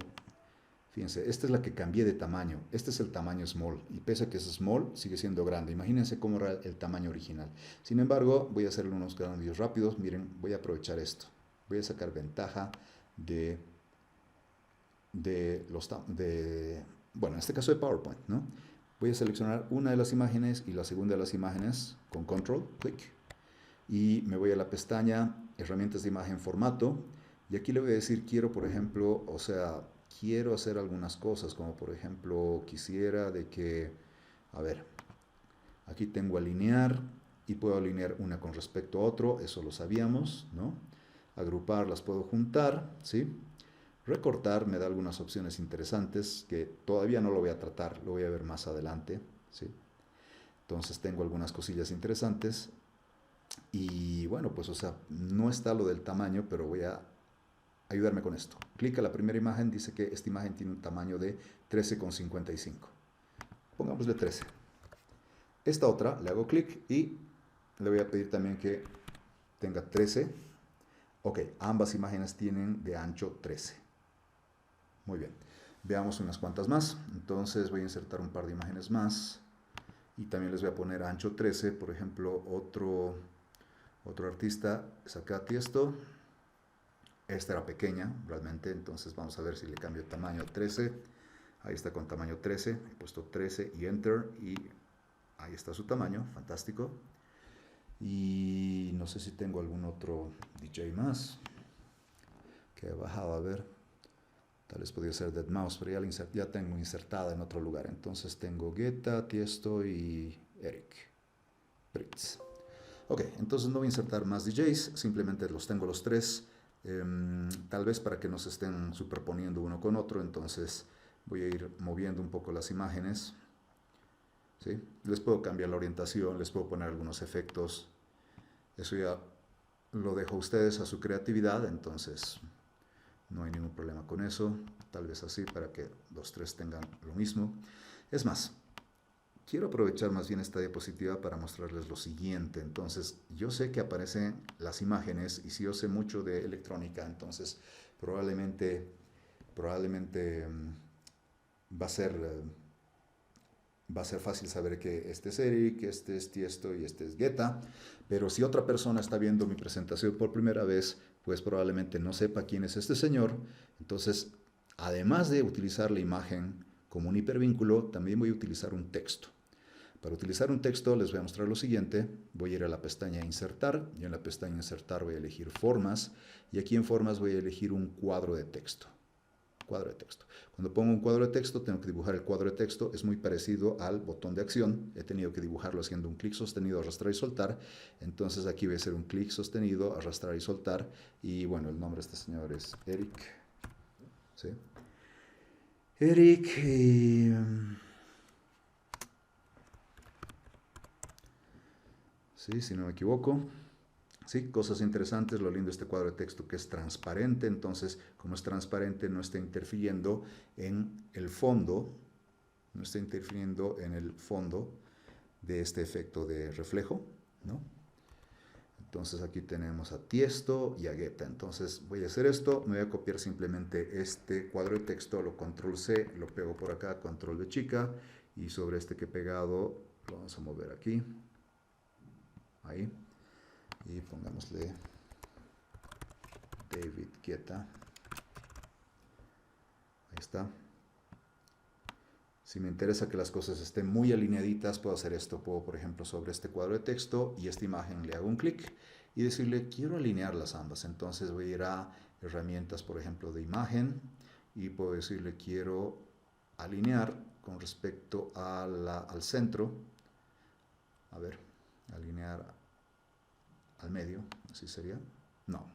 [SPEAKER 1] Fíjense, esta es la que cambié de tamaño. Este es el tamaño small, y pese a que es small, sigue siendo grande. Imagínense cómo era el tamaño original. Sin embargo, voy a hacerle unos cambios rápidos. Miren, voy a aprovechar esto. Voy a sacar ventaja bueno, en este caso de PowerPoint, ¿no? Voy a seleccionar una de las imágenes y la segunda de las imágenes con control, clic. Y me voy a la pestaña herramientas de imagen formato, y aquí le voy a decir, quiero, por ejemplo, quiero hacer algunas cosas, como por ejemplo, quisiera de que, a ver, aquí tengo alinear, y puedo alinear una con respecto a otro, eso lo sabíamos, ¿no? Agrupar, las puedo juntar, ¿sí? Recortar me da algunas opciones interesantes que todavía no lo voy a tratar, lo voy a ver más adelante, ¿sí? Entonces tengo algunas cosillas interesantes. Y bueno, pues o sea, no está lo del tamaño, pero voy a ayudarme con esto. Clic a la primera imagen, dice que esta imagen tiene un tamaño de 13,55. Pongámosle 13. Esta otra, le hago clic y le voy a pedir también que tenga 13. Ok, ambas imágenes tienen de ancho 13. Muy bien. Veamos unas cuantas más. Entonces voy a insertar un par de imágenes más. Y también les voy a poner ancho 13. Por ejemplo, otro artista es acá Tiesto. Esta era pequeña, realmente. Entonces vamos a ver si le cambio el tamaño a 13. Ahí está con tamaño 13. He puesto 13 y Enter. Y ahí está su tamaño. Fantástico. Y no sé si tengo algún otro DJ más que he bajado, a ver, tal vez podría ser deadmau5, pero ya tengo insertada en otro lugar. Entonces tengo Guetta, Tiesto y Eric Prydz. Ok, entonces no voy a insertar más DJs, simplemente los tengo los tres, tal vez para que no se estén superponiendo uno con otro. Entonces voy a ir moviendo un poco las imágenes. ¿Sí? Les puedo cambiar la orientación, les puedo poner algunos efectos. Eso ya lo dejo a ustedes, a su creatividad, entonces no hay ningún problema con eso. Tal vez así para que los tres tengan lo mismo. Es más, quiero aprovechar más bien esta diapositiva para mostrarles lo siguiente. Entonces, yo sé que aparecen las imágenes y si yo sé mucho de electrónica, entonces probablemente va a ser fácil saber que este es Eric, este es Tiesto y este es Guetta. Pero si otra persona está viendo mi presentación por primera vez, pues probablemente no sepa quién es este señor. Entonces, además de utilizar la imagen como un hipervínculo, también voy a utilizar un texto. Para utilizar un texto les voy a mostrar lo siguiente. Voy a ir a la pestaña Insertar y en la pestaña Insertar voy a elegir Formas y aquí en Formas voy a elegir un cuadro de texto. Cuadro de texto. Cuando pongo un cuadro de texto, tengo que dibujar el cuadro de texto. Es muy parecido al botón de acción. He tenido que dibujarlo haciendo un clic sostenido, arrastrar y soltar. Entonces aquí voy a hacer un clic sostenido, arrastrar y soltar. Y bueno, el nombre de este señor es Eric. ¿Sí? Eric. Sí, si no me equivoco. Sí, cosas interesantes, lo lindo de este cuadro de texto que es transparente, entonces como es transparente no está interfiriendo en el fondo, no está interfiriendo en el fondo de este efecto de reflejo, ¿no? Entonces aquí tenemos a Tiesto y a Guetta. Entonces voy a hacer esto, me voy a copiar simplemente este cuadro de texto, lo control C, lo pego por acá, control V chica, y sobre este que he pegado lo vamos a mover aquí, ahí. Y pongámosle David Guetta. Ahí está. Si me interesa que las cosas estén muy alineaditas, puedo hacer esto. Puedo, por ejemplo, sobre este cuadro de texto y esta imagen le hago un clic y decirle quiero alinearlas ambas. Entonces voy a ir a herramientas, por ejemplo, de imagen y puedo decirle quiero alinear con respecto al centro. A ver, alinear al medio, así sería. No,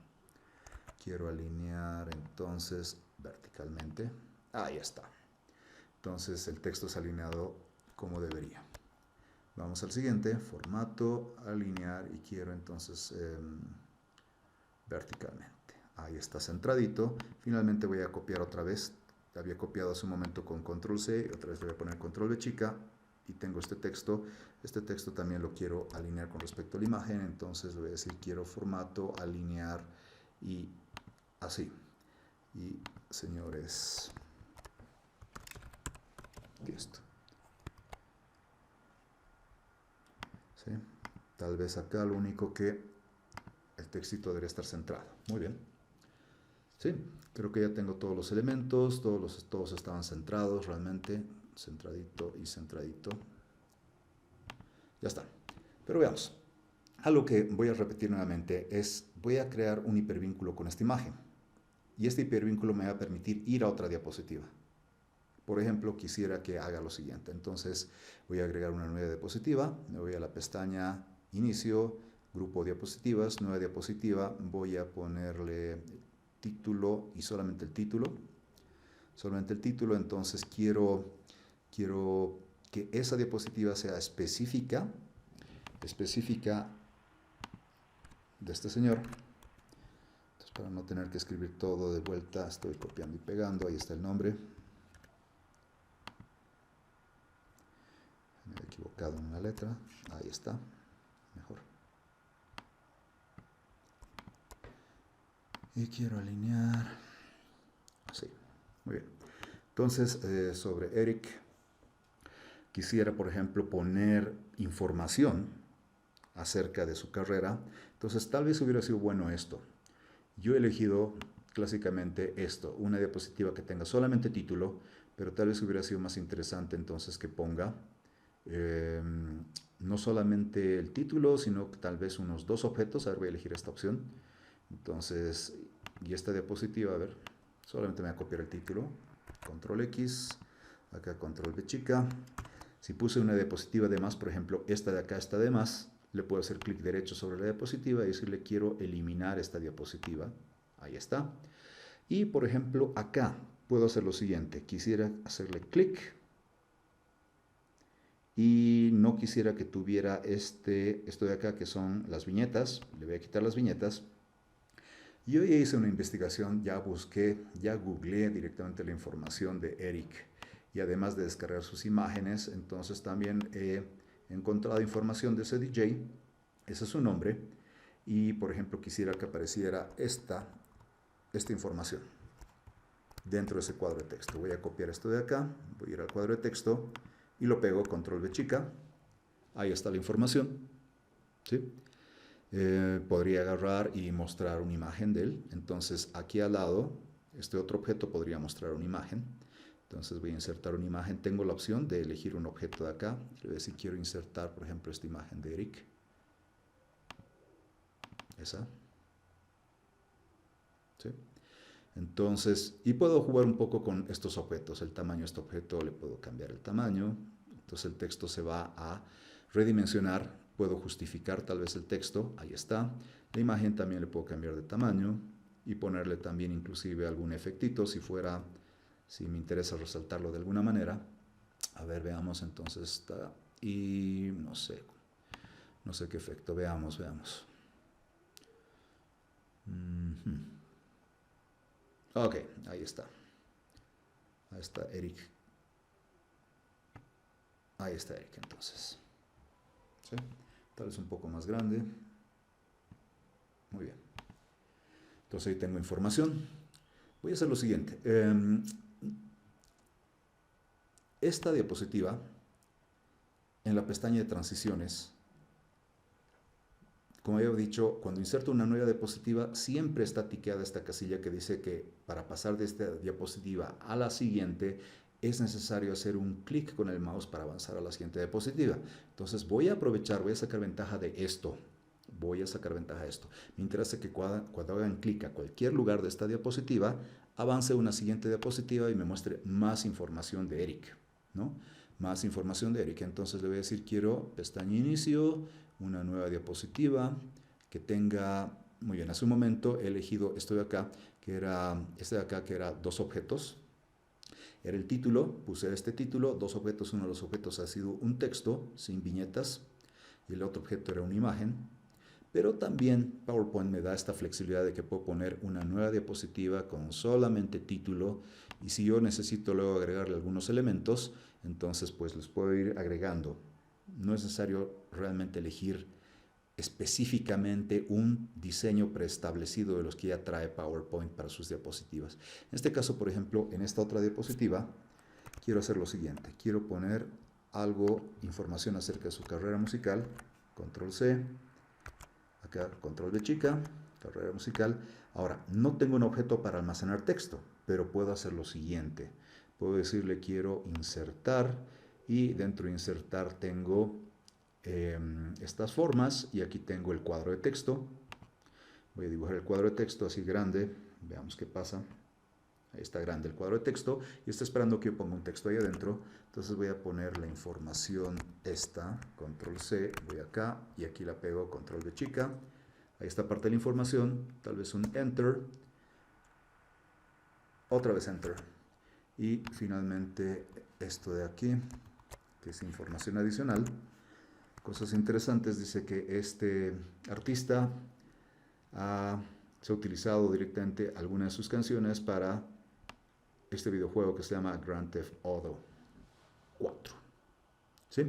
[SPEAKER 1] quiero alinear entonces verticalmente. Ahí está. Entonces el texto es alineado como debería. Vamos al siguiente, formato, alinear y quiero entonces verticalmente. Ahí está centradito. Finalmente voy a copiar otra vez. Había copiado hace un momento con control C, otra vez le voy a poner control V chica y tengo este texto. Este texto también lo quiero alinear con respecto a la imagen, entonces le voy a decir quiero formato, alinear y así. Y señores, esto. ¿Sí? Tal vez acá lo único que el textito debería estar centrado. Muy bien. Sí, creo que ya tengo todos los elementos, todos estaban centrados realmente, centradito y centradito. Ya está. Pero veamos. Algo que voy a repetir nuevamente es, voy a crear un hipervínculo con esta imagen. Y este hipervínculo me va a permitir ir a otra diapositiva. Por ejemplo, quisiera que haga lo siguiente. Entonces voy a agregar una nueva diapositiva. Me voy a la pestaña Inicio, Grupo Diapositivas, Nueva diapositiva. Voy a ponerle título y solamente el título. Solamente el título. Entonces quiero que esa diapositiva sea específica de este señor. Entonces, para no tener que escribir todo de vuelta, estoy copiando y pegando. Ahí está el nombre. Me he equivocado en una letra. Ahí está. Mejor. Y quiero alinear. Así. Muy bien. Entonces, sobre Eric, quisiera, por ejemplo, poner información acerca de su carrera. Entonces, tal vez hubiera sido bueno esto. Yo he elegido clásicamente esto, una diapositiva que tenga solamente título, pero tal vez hubiera sido más interesante entonces que ponga no solamente el título, sino que tal vez unos 2 objetos. A ver, voy a elegir esta opción. Entonces, y esta diapositiva, a ver, solamente me voy a copiar el título, control X, acá control B chica. Si puse una diapositiva de más, por ejemplo, esta de acá está de más, le puedo hacer clic derecho sobre la diapositiva y decirle quiero eliminar esta diapositiva. Ahí está. Y por ejemplo, acá puedo hacer lo siguiente. Quisiera hacerle clic y no quisiera que tuviera esto de acá que son las viñetas. Le voy a quitar las viñetas. Yo ya hice una investigación, ya busqué, ya googleé directamente la información de Eric. Y además de descargar sus imágenes, entonces también he encontrado información de ese DJ. Ese es su nombre. Y por ejemplo quisiera que apareciera esta información dentro de ese cuadro de texto. Voy a copiar esto de acá, voy a ir al cuadro de texto y lo pego, control V chica. Ahí está la información. ¿Sí? Podría agarrar y mostrar una imagen de él. Entonces aquí al lado, este otro objeto podría mostrar una imagen. Entonces voy a insertar una imagen. Tengo la opción de elegir un objeto de acá. Le voy a decir, quiero insertar, por ejemplo, esta imagen de Eric. Esa. ¿Sí? Entonces, y puedo jugar un poco con estos objetos. El tamaño de este objeto, le puedo cambiar el tamaño. Entonces el texto se va a redimensionar. Puedo justificar tal vez el texto. Ahí está. La imagen también le puedo cambiar de tamaño y ponerle también inclusive algún efectito si me interesa resaltarlo de alguna manera. A ver, veamos entonces está. Y no sé qué efecto. Veamos. Ok, ahí está. Ahí está Eric. Ahí está Eric entonces. ¿Sí? Tal vez un poco más grande. Muy bien. Entonces ahí tengo información. Voy a hacer lo siguiente. Esta diapositiva, en la pestaña de transiciones, como había dicho, cuando inserto una nueva diapositiva, siempre está tiqueada esta casilla que dice que para pasar de esta diapositiva a la siguiente, es necesario hacer un clic con el mouse para avanzar a la siguiente diapositiva. Entonces voy a sacar ventaja de esto. Me interesa que cuando hagan clic a cualquier lugar de esta diapositiva, avance a una siguiente diapositiva y me muestre más información de Eric, ¿no? Más información de Eric. Entonces le voy a decir, quiero pestaña inicio, una nueva diapositiva que tenga, muy bien, hace un momento he elegido esto de acá, que era 2 objetos. Era el título, puse este título, 2 objetos, uno de los objetos ha sido un texto sin viñetas y el otro objeto era una imagen. Pero también PowerPoint me da esta flexibilidad de que puedo poner una nueva diapositiva con solamente título y si yo necesito luego agregarle algunos elementos, entonces pues los puedo ir agregando. No es necesario realmente elegir específicamente un diseño preestablecido de los que ya trae PowerPoint para sus diapositivas. En este caso, por ejemplo, en esta otra diapositiva, quiero hacer lo siguiente. Quiero poner información acerca de su carrera musical. Control C. Acá, control de chica, carrera musical. Ahora, no tengo un objeto para almacenar texto, pero puedo hacer lo siguiente. Puedo decirle quiero insertar y dentro de insertar tengo estas formas y aquí tengo el cuadro de texto. Voy a dibujar el cuadro de texto así grande. Veamos qué pasa. Ahí está grande el cuadro de texto y está esperando que yo ponga un texto ahí adentro. Entonces voy a poner la información esta, control C, voy acá y aquí la pego, control de chica. Ahí está parte de la información, tal vez un enter, otra vez enter. Y finalmente esto de aquí, que es información adicional. Cosas interesantes, dice que este artista se ha utilizado directamente algunas de sus canciones para este videojuego que se llama Grand Theft Auto 4. ¿Sí?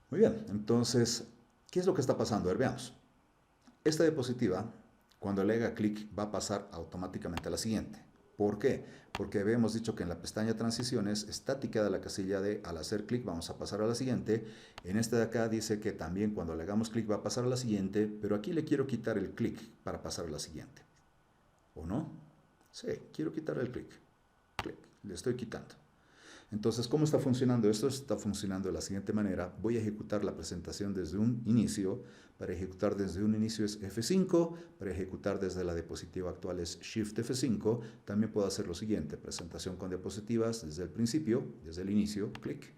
[SPEAKER 1] Muy bien, entonces, ¿qué es lo que está pasando? A ver, veamos. Esta diapositiva, cuando le haga clic, va a pasar automáticamente a la siguiente. ¿Por qué? Porque habíamos dicho que en la pestaña Transiciones está ticada la casilla de al hacer clic vamos a pasar a la siguiente. En esta de acá dice que también cuando le hagamos clic va a pasar a la siguiente, pero aquí le quiero quitar el clic para pasar a la siguiente. ¿O no? Sí, quiero quitar el clic. Clic, le estoy quitando. Entonces, ¿cómo está funcionando esto? Está funcionando de la siguiente manera. Voy a ejecutar la presentación desde un inicio. Para ejecutar desde un inicio es F5. Para ejecutar desde la diapositiva actual es Shift F5. También puedo hacer lo siguiente. Presentación con diapositivas desde el principio, desde el inicio. Clic.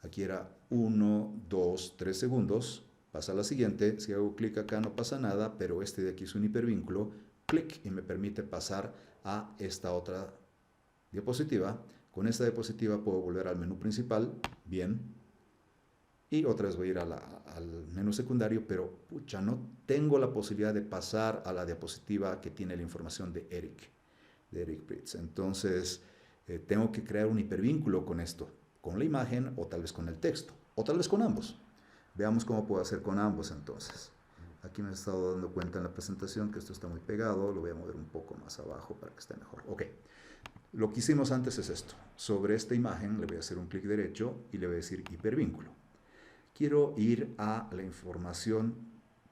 [SPEAKER 1] Aquí era 1, 2, 3 segundos. Pasa a la siguiente. Si hago clic acá no pasa nada, pero este de aquí es un hipervínculo. Clic y me permite pasar a esta otra diapositiva. Con esta diapositiva puedo volver al menú principal, bien, y otra vez voy a ir al menú secundario, pero pucha, no tengo la posibilidad de pasar a la diapositiva que tiene la información de Eric Prydz. Entonces, tengo que crear un hipervínculo con esto, con la imagen o tal vez con el texto, o tal vez con ambos. Veamos cómo puedo hacer con ambos entonces. Aquí me he estado dando cuenta en la presentación que esto está muy pegado, lo voy a mover un poco más abajo para que esté mejor. Ok. Lo que hicimos antes es esto. Sobre esta imagen le voy a hacer un clic derecho y le voy a decir hipervínculo. Quiero ir a la información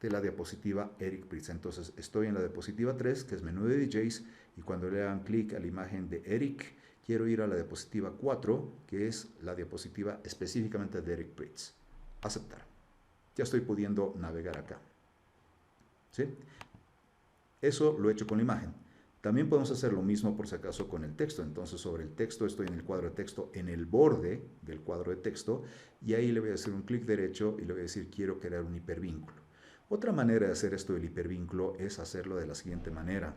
[SPEAKER 1] de la diapositiva Eric Prydz. Entonces estoy en la diapositiva 3, que es menú de DJs, y cuando le hagan clic a la imagen de Eric, quiero ir a la diapositiva 4, que es la diapositiva específicamente de Eric Prydz. Aceptar. Ya estoy pudiendo navegar acá. ¿Sí? Eso lo he hecho con la imagen. También podemos hacer lo mismo por si acaso con el texto. Entonces sobre el texto estoy en el cuadro de texto, en el borde del cuadro de texto, y ahí le voy a hacer un clic derecho y le voy a decir quiero crear un hipervínculo. Otra manera de hacer esto del hipervínculo es hacerlo de la siguiente manera.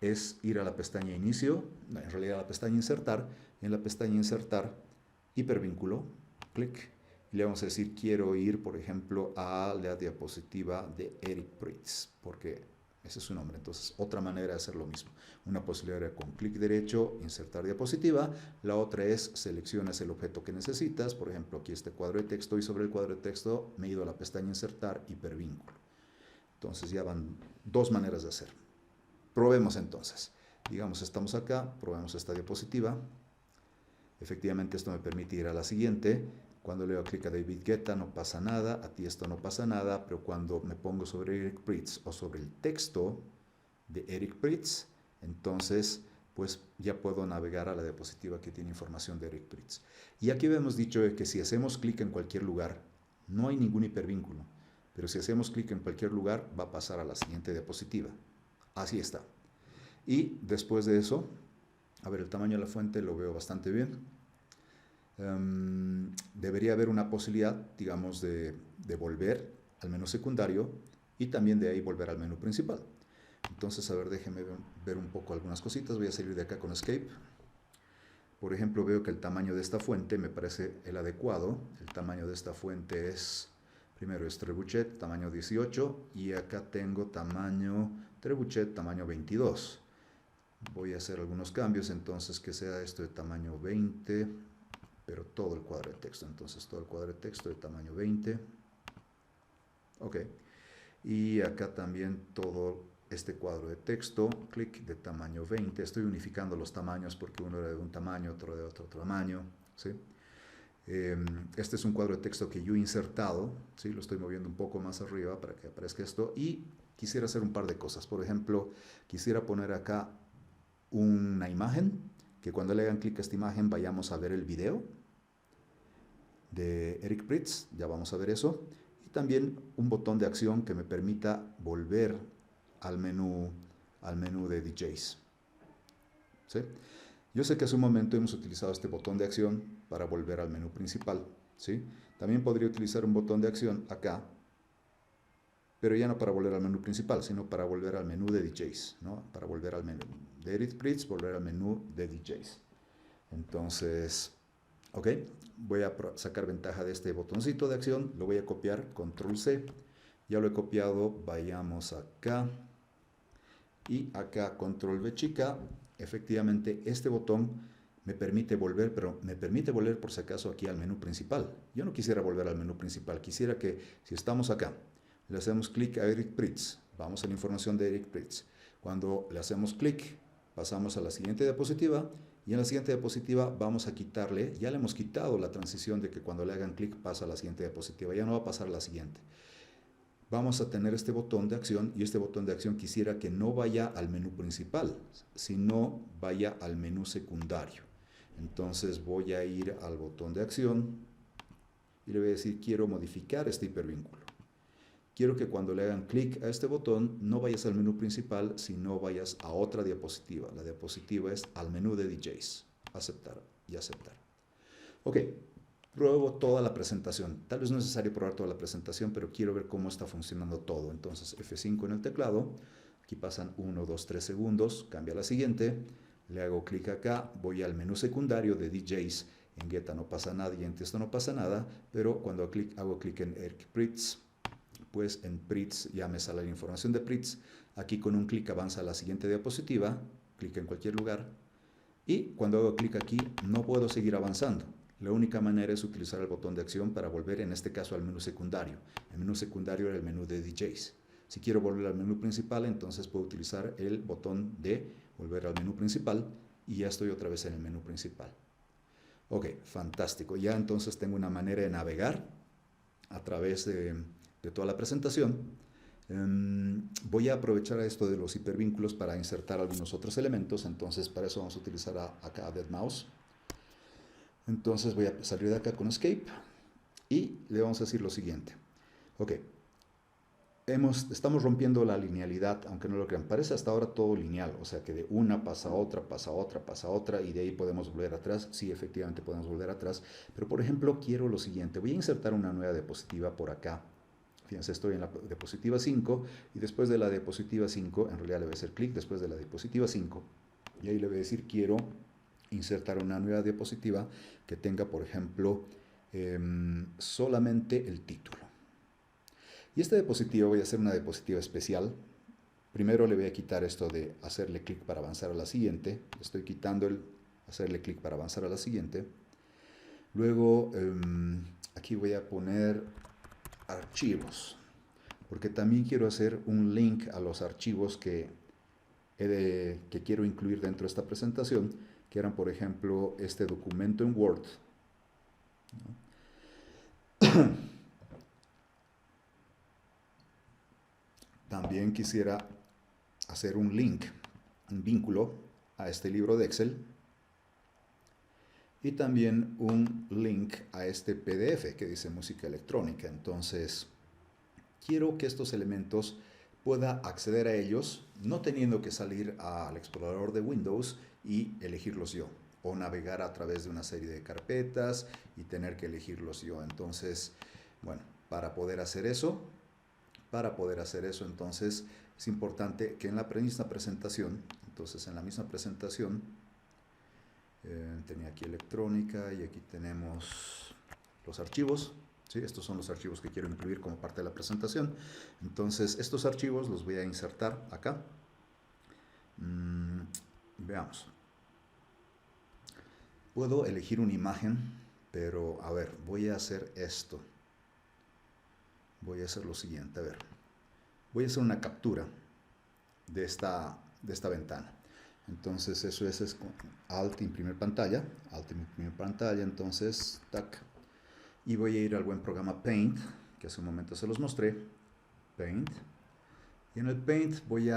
[SPEAKER 1] Es ir a la pestaña inicio, en realidad a la pestaña insertar, en la pestaña insertar, hipervínculo, clic, y le vamos a decir quiero ir, por ejemplo, a la diapositiva de Eric Prydz, porque ese es su nombre. Entonces, otra manera de hacer lo mismo. Una posibilidad era con clic derecho, insertar diapositiva. La otra es seleccionas el objeto que necesitas. Por ejemplo, aquí este cuadro de texto y sobre el cuadro de texto me he ido a la pestaña insertar, hipervínculo. Entonces, ya van dos maneras de hacer. Probemos entonces. Digamos, estamos acá, probemos esta diapositiva. Efectivamente, esto me permite ir a la siguiente. Cuando le doy clic a David Guetta no pasa nada, a ti esto no pasa nada, pero cuando me pongo sobre Eric Prydz o sobre el texto de Eric Prydz, entonces pues ya puedo navegar a la diapositiva que tiene información de Eric Prydz. Y aquí habíamos dicho que si hacemos clic en cualquier lugar, no hay ningún hipervínculo, pero si hacemos clic en cualquier lugar va a pasar a la siguiente diapositiva. Así está. Y después de eso, a ver, el tamaño de la fuente lo veo bastante bien. Debería haber una posibilidad, digamos, de volver al menú secundario y también de ahí volver al menú principal. Entonces, a ver, déjenme ver un poco algunas cositas. Voy a salir de acá con Escape. Por ejemplo, veo que el tamaño de esta fuente me parece el adecuado. El tamaño de esta fuente es, primero es Trebuchet, tamaño 18, y acá tengo tamaño Trebuchet, tamaño 22. Voy a hacer algunos cambios, entonces que sea esto de tamaño 20, pero todo el cuadro de texto. Entonces todo el cuadro de texto de tamaño 20. Ok. Y acá también todo este cuadro de texto, clic, de tamaño 20. Estoy unificando los tamaños porque uno era de un tamaño, otro de otro tamaño. ¿Sí? Este es un cuadro de texto que yo he insertado. ¿Sí? Lo estoy moviendo un poco más arriba para que aparezca esto. Y quisiera hacer un par de cosas. Por ejemplo, quisiera poner acá una imagen, que cuando le hagan clic a esta imagen vayamos a ver el video de Eric Prydz, ya vamos a ver eso, y también un botón de acción que me permita volver al menú de DJs. ¿Sí? Yo sé que hace un momento hemos utilizado este botón de acción para volver al menú principal, ¿sí? También podría utilizar un botón de acción acá, pero ya no para volver al menú principal, sino para volver al menú de DJs, ¿no? Para volver al menú de Eric Prydz, volver al menú de DJs. Entonces, Ok, voy a sacar ventaja de este botoncito de acción, lo voy a copiar, control C, ya lo he copiado, vayamos acá y acá control V chica, efectivamente este botón me permite volver, pero me permite volver por si acaso aquí al menú principal. Yo no quisiera volver al menú principal, quisiera que si estamos acá, le hacemos clic a Eric Pritz, vamos a la información de Eric Pritz, cuando le hacemos clic pasamos a la siguiente diapositiva y en la siguiente diapositiva vamos a quitarle, ya le hemos quitado la transición de que cuando le hagan clic pasa a la siguiente diapositiva, ya no va a pasar a la siguiente. Vamos a tener este botón de acción y este botón de acción quisiera que no vaya al menú principal, sino vaya al menú secundario. Entonces voy a ir al botón de acción y le voy a decir quiero modificar este hipervínculo. Quiero que cuando le hagan clic a este botón no vayas al menú principal, sino vayas a otra diapositiva. La diapositiva es al menú de DJs. Aceptar y aceptar. Ok, pruebo toda la presentación. Tal vez no es necesario probar toda la presentación, pero quiero ver cómo está funcionando todo. Entonces F5 en el teclado, aquí pasan 1, 2, 3 segundos, cambia a la siguiente, le hago clic acá, voy al menú secundario de DJs. En Geta no pasa nada y en Tiesto no pasa nada, pero cuando hago clic en Eric Pritz, pues en Pritz ya me sale la información de Pritz. Aquí con un clic avanza a la siguiente diapositiva, clic en cualquier lugar, y cuando hago clic aquí no puedo seguir avanzando. La única manera es utilizar el botón de acción para volver, en este caso, al menú secundario. El menú secundario era el menú de DJs. Si quiero volver al menú principal, entonces puedo utilizar el botón de volver al menú principal y ya estoy otra vez en el menú principal. Ok, fantástico. Ya entonces tengo una manera de navegar a través de toda la presentación. Voy a aprovechar esto de los hipervínculos para insertar algunos otros elementos, entonces para eso vamos a utilizar acá Dead Mouse. Entonces voy a salir de acá con Escape y le vamos a decir lo siguiente. Ok, estamos rompiendo la linealidad, aunque no lo crean. Parece hasta ahora todo lineal, o sea que de una pasa a otra, pasa a otra, pasa a otra y de ahí podemos volver atrás. Sí, efectivamente podemos volver atrás, pero por ejemplo quiero lo siguiente. Voy a insertar una nueva diapositiva por acá. Fíjense, estoy en la diapositiva 5 y después de la diapositiva 5, en realidad le voy a hacer clic después de la diapositiva 5 y ahí le voy a decir quiero insertar una nueva diapositiva que tenga, por ejemplo, solamente el título. Y esta diapositiva voy a hacer una diapositiva especial. Primero le voy a quitar esto de hacerle clic para avanzar a la siguiente. Estoy quitando el hacerle clic para avanzar a la siguiente. Luego aquí voy a poner archivos, porque también quiero hacer un link a los archivos que quiero incluir dentro de esta presentación, que eran, por ejemplo, este documento en Word. También quisiera hacer un link, un vínculo a este libro de Excel y también un link a este PDF que dice música electrónica. Entonces, quiero que estos elementos pueda acceder a ellos no teniendo que salir al explorador de Windows y elegirlos yo, o navegar a través de una serie de carpetas y tener que elegirlos yo. Entonces, bueno, para poder hacer eso, entonces es importante que en la misma presentación, tenía aquí electrónica y aquí tenemos los archivos. ¿Sí? Estos son los archivos que quiero incluir como parte de la presentación. Entonces, estos archivos los voy a insertar acá. Veamos. Puedo elegir una imagen, pero a ver, voy a hacer esto. Voy a hacer lo siguiente, a ver. Voy a hacer una captura de esta ventana. Entonces, eso es con Alt imprimir pantalla. Alt imprimir pantalla, entonces, tac. Y voy a ir al buen programa Paint, que hace un momento se los mostré. Paint. Y en el Paint voy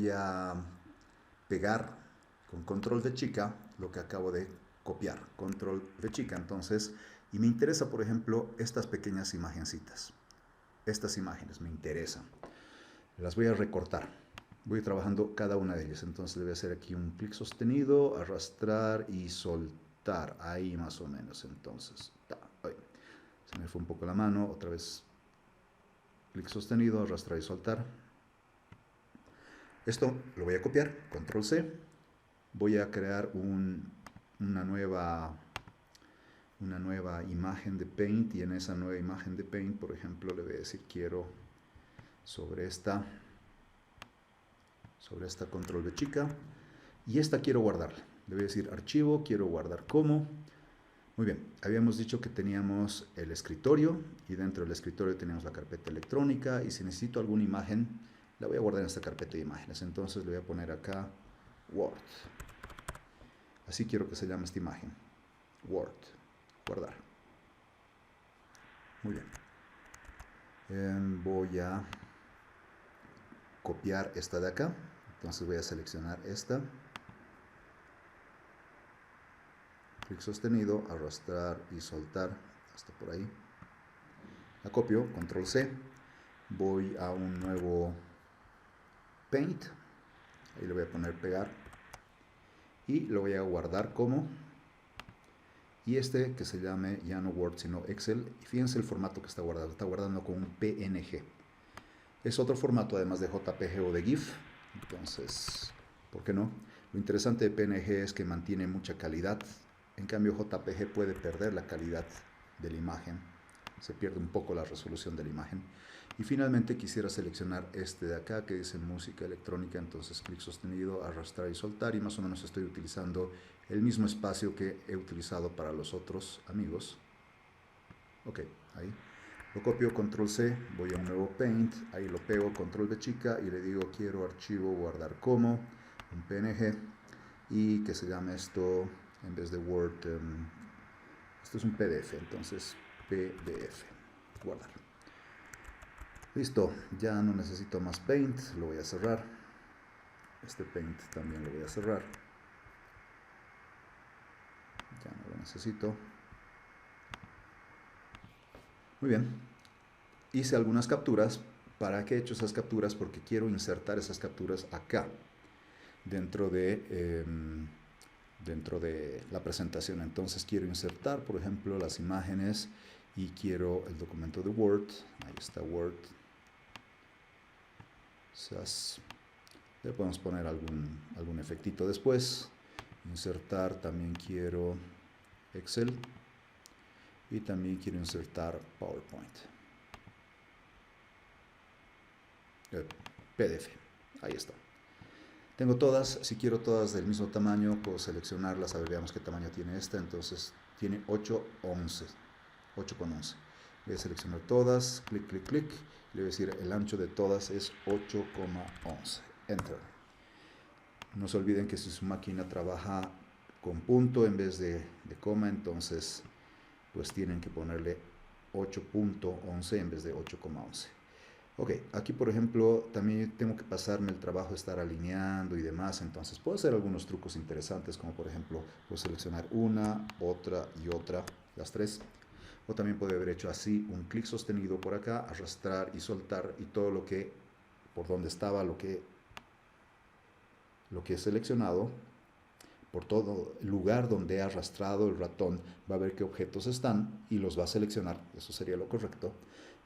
[SPEAKER 1] a pegar con control V chica lo que acabo de copiar. Control V chica, entonces, y me interesa, por ejemplo, estas pequeñas imagencitas. Estas imágenes me interesan. Las voy a recortar. Voy trabajando cada una de ellas. Entonces le voy a hacer aquí un clic sostenido, arrastrar y soltar. Ahí más o menos. Entonces, se me fue un poco la mano. Otra vez, clic sostenido, arrastrar y soltar. Esto lo voy a copiar. Control C. Voy a crear un una nueva imagen de Paint, y en esa nueva imagen de Paint, por ejemplo, le voy a decir quiero sobre esta control B chica, y esta quiero guardarla. Le voy a decir archivo, quiero guardar como. Muy bien, habíamos dicho que teníamos el escritorio, y dentro del escritorio teníamos la carpeta electrónica, y si necesito alguna imagen, la voy a guardar en esta carpeta de imágenes. Entonces le voy a poner acá Word. Así quiero que se llame esta imagen. Word. Guardar. Muy bien. Voy a copiar esta de acá. Entonces voy a seleccionar esta. Clic sostenido, arrastrar y soltar hasta por ahí. La copio, control C. Voy a un nuevo Paint. Ahí le voy a poner pegar. Y lo voy a guardar como. Y este que se llame ya no Word sino Excel. Y fíjense el formato que está guardando. Está guardando con un PNG. Es otro formato además de JPG o de GIF. Entonces, ¿por qué no? Lo interesante de PNG es que mantiene mucha calidad. En cambio JPG puede perder la calidad de la imagen. Se pierde un poco la resolución de la imagen. Y finalmente quisiera seleccionar este de acá que dice música electrónica. Entonces clic sostenido, arrastrar y soltar. Y más o menos estoy utilizando el mismo espacio que he utilizado para los otros amigos. Ok, ahí. Lo copio, control C, voy a un nuevo Paint, ahí lo pego, control B chica, y le digo quiero archivo guardar como, un PNG, y que se llame esto, en vez de Word, esto es un PDF, entonces PDF, guardar. Listo, ya no necesito más Paint, lo voy a cerrar. Este Paint también lo voy a cerrar. Ya no lo necesito. Muy bien, hice algunas capturas. ¿Para qué he hecho esas capturas? Porque quiero insertar esas capturas acá, dentro de la presentación. Entonces quiero insertar, por ejemplo, las imágenes, y quiero el documento de Word. Ahí está Word. Le podemos poner algún efectito después. Insertar, también quiero Excel. Y también quiero insertar PowerPoint. PDF. Ahí está. Tengo todas. Si quiero todas del mismo tamaño, puedo seleccionarlas. A ver, veamos qué tamaño tiene esta. Entonces tiene 8,11. 8,11. Voy a seleccionar todas. Clic, clic, clic. Le voy a decir el ancho de todas es 8,11. Enter. No se olviden que si su máquina trabaja con punto en vez de coma, entonces pues tienen que ponerle 8,11 en vez de 8,11. Ok, aquí por ejemplo también tengo que pasarme el trabajo de estar alineando y demás, entonces puedo hacer algunos trucos interesantes, como por ejemplo puedo seleccionar una, otra y otra, las tres, o también puedo haber hecho así un clic sostenido por acá, arrastrar y soltar, y todo lo que, por donde estaba lo que he seleccionado, por todo el lugar donde he arrastrado el ratón, va a ver qué objetos están y los va a seleccionar. Eso sería lo correcto.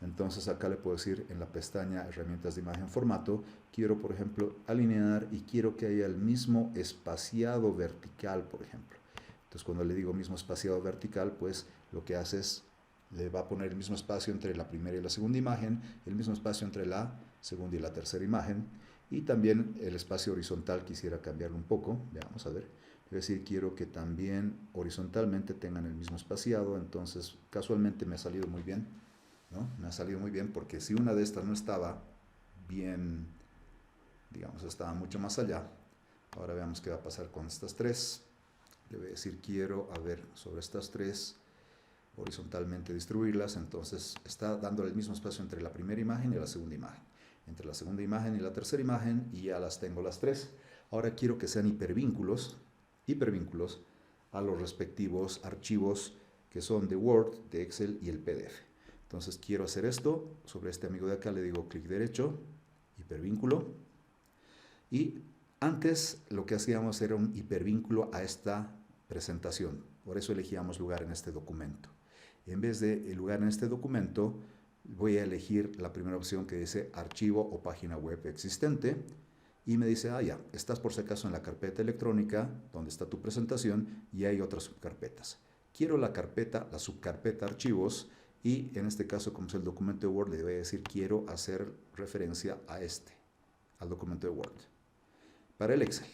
[SPEAKER 1] Entonces acá le puedo decir en la pestaña herramientas de imagen formato, quiero por ejemplo alinear y quiero que haya el mismo espaciado vertical, por ejemplo. Entonces cuando le digo mismo espaciado vertical, pues lo que hace es, le va a poner el mismo espacio entre la primera y la segunda imagen, el mismo espacio entre la segunda y la tercera imagen, y también el espacio horizontal quisiera cambiarlo un poco. Vamos a ver. Es decir, quiero que también horizontalmente tengan el mismo espaciado. Entonces casualmente me ha salido muy bien, ¿no? Me ha salido muy bien, porque si una de estas no estaba bien, digamos, estaba mucho más allá. Ahora veamos qué va a pasar con estas tres. Le voy a decir quiero, a ver, sobre estas tres horizontalmente distribuirlas. Entonces está dándole el mismo espacio entre la primera imagen y la segunda imagen, entre la segunda imagen y la tercera imagen, y ya las tengo las tres. Ahora quiero que sean hipervínculos a los respectivos archivos que son de Word, de Excel y el PDF. Entonces quiero hacer esto. Sobre este amigo de acá le digo clic derecho, hipervínculo, y antes lo que hacíamos era un hipervínculo a esta presentación. Por eso elegíamos lugar en este documento. En vez de el lugar en este documento, voy a elegir la primera opción que dice archivo o página web existente, y me dice, ya, estás por si acaso en la carpeta electrónica, donde está tu presentación, y hay otras subcarpetas. Quiero la subcarpeta archivos, y en este caso, como es el documento de Word, le voy a decir, quiero hacer referencia a al documento de Word. Para el Excel,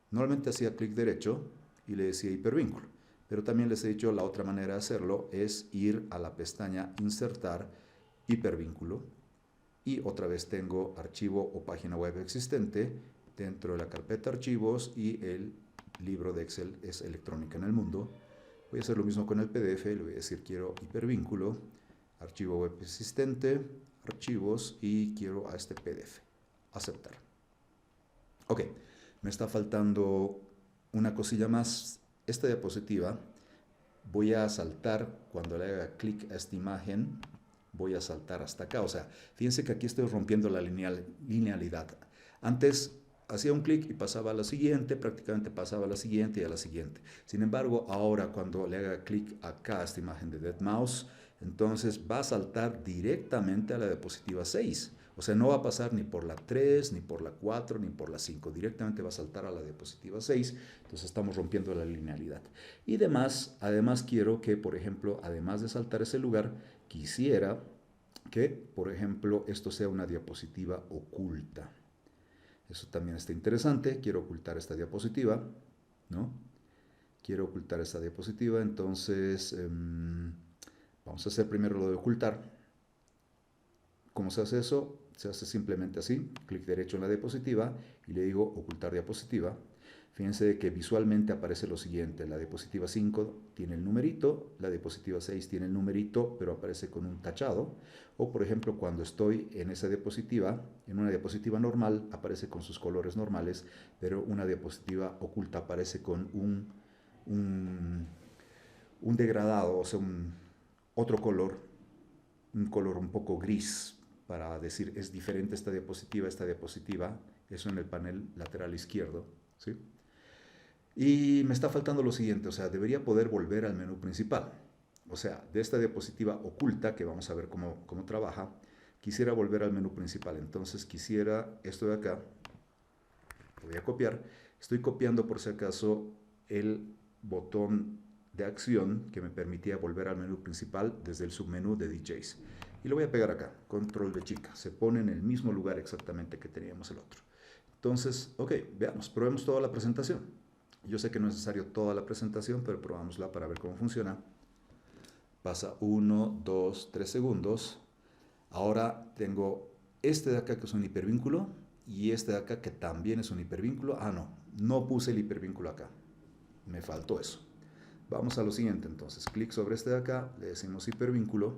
[SPEAKER 1] normalmente hacía clic derecho y le decía hipervínculo, pero también les he dicho la otra manera de hacerlo es ir a la pestaña Insertar, hipervínculo, y otra vez tengo archivo o página web existente dentro de la carpeta archivos, y el libro de Excel es electrónica en el mundo. Voy a hacer lo mismo con el PDF, le voy a decir quiero hipervínculo, archivo web existente, archivos, y quiero a este PDF. Aceptar. Ok, me está faltando una cosilla más. Esta diapositiva voy a saltar, cuando le haga clic a esta imagen, voy a saltar hasta acá. O sea, fíjense que aquí estoy rompiendo la linealidad. Antes hacía un clic y pasaba a la siguiente, prácticamente pasaba a la siguiente y a la siguiente. Sin embargo, ahora cuando le haga clic acá a esta imagen de Dead Mouse, entonces va a saltar directamente a la diapositiva 6. O sea, no va a pasar ni por la 3, ni por la 4, ni por la 5. Directamente va a saltar a la diapositiva 6. Entonces estamos rompiendo la linealidad. Y además quiero que, por ejemplo, además de saltar ese lugar, quisiera que, por ejemplo, esto sea una diapositiva oculta. Eso también está interesante. Quiero ocultar esta diapositiva, ¿no? Quiero ocultar esta diapositiva, entonces vamos a hacer primero lo de ocultar. ¿Cómo se hace eso? Se hace simplemente así, clic derecho en la diapositiva y le digo ocultar diapositiva. Fíjense que visualmente aparece lo siguiente: la diapositiva 5 tiene el numerito, la diapositiva 6 tiene el numerito, pero aparece con un tachado. O por ejemplo, cuando estoy en esa diapositiva, en una diapositiva normal, aparece con sus colores normales, pero una diapositiva oculta aparece con un degradado, o sea, otro color, un color un poco gris, para decir es diferente esta diapositiva, eso en el panel lateral izquierdo, ¿sí? Y me está faltando lo siguiente, o sea, debería poder volver al menú principal. O sea, de esta diapositiva oculta, que vamos a ver cómo trabaja, quisiera volver al menú principal. Entonces quisiera esto de acá, lo voy a copiar. Estoy copiando por si acaso el botón de acción que me permitía volver al menú principal desde el submenú de DJs. Y lo voy a pegar acá, control de chica. Se pone en el mismo lugar exactamente que teníamos el otro. Entonces, ok, veamos, probemos toda la presentación. Yo sé que no es necesario toda la presentación, pero probámosla para ver cómo funciona. Pasa 1, 2, 3 segundos. Ahora tengo este de acá que es un hipervínculo y este de acá que también es un hipervínculo. No puse el hipervínculo acá. Me faltó eso. Vamos a lo siguiente entonces. Clic sobre este de acá, le decimos hipervínculo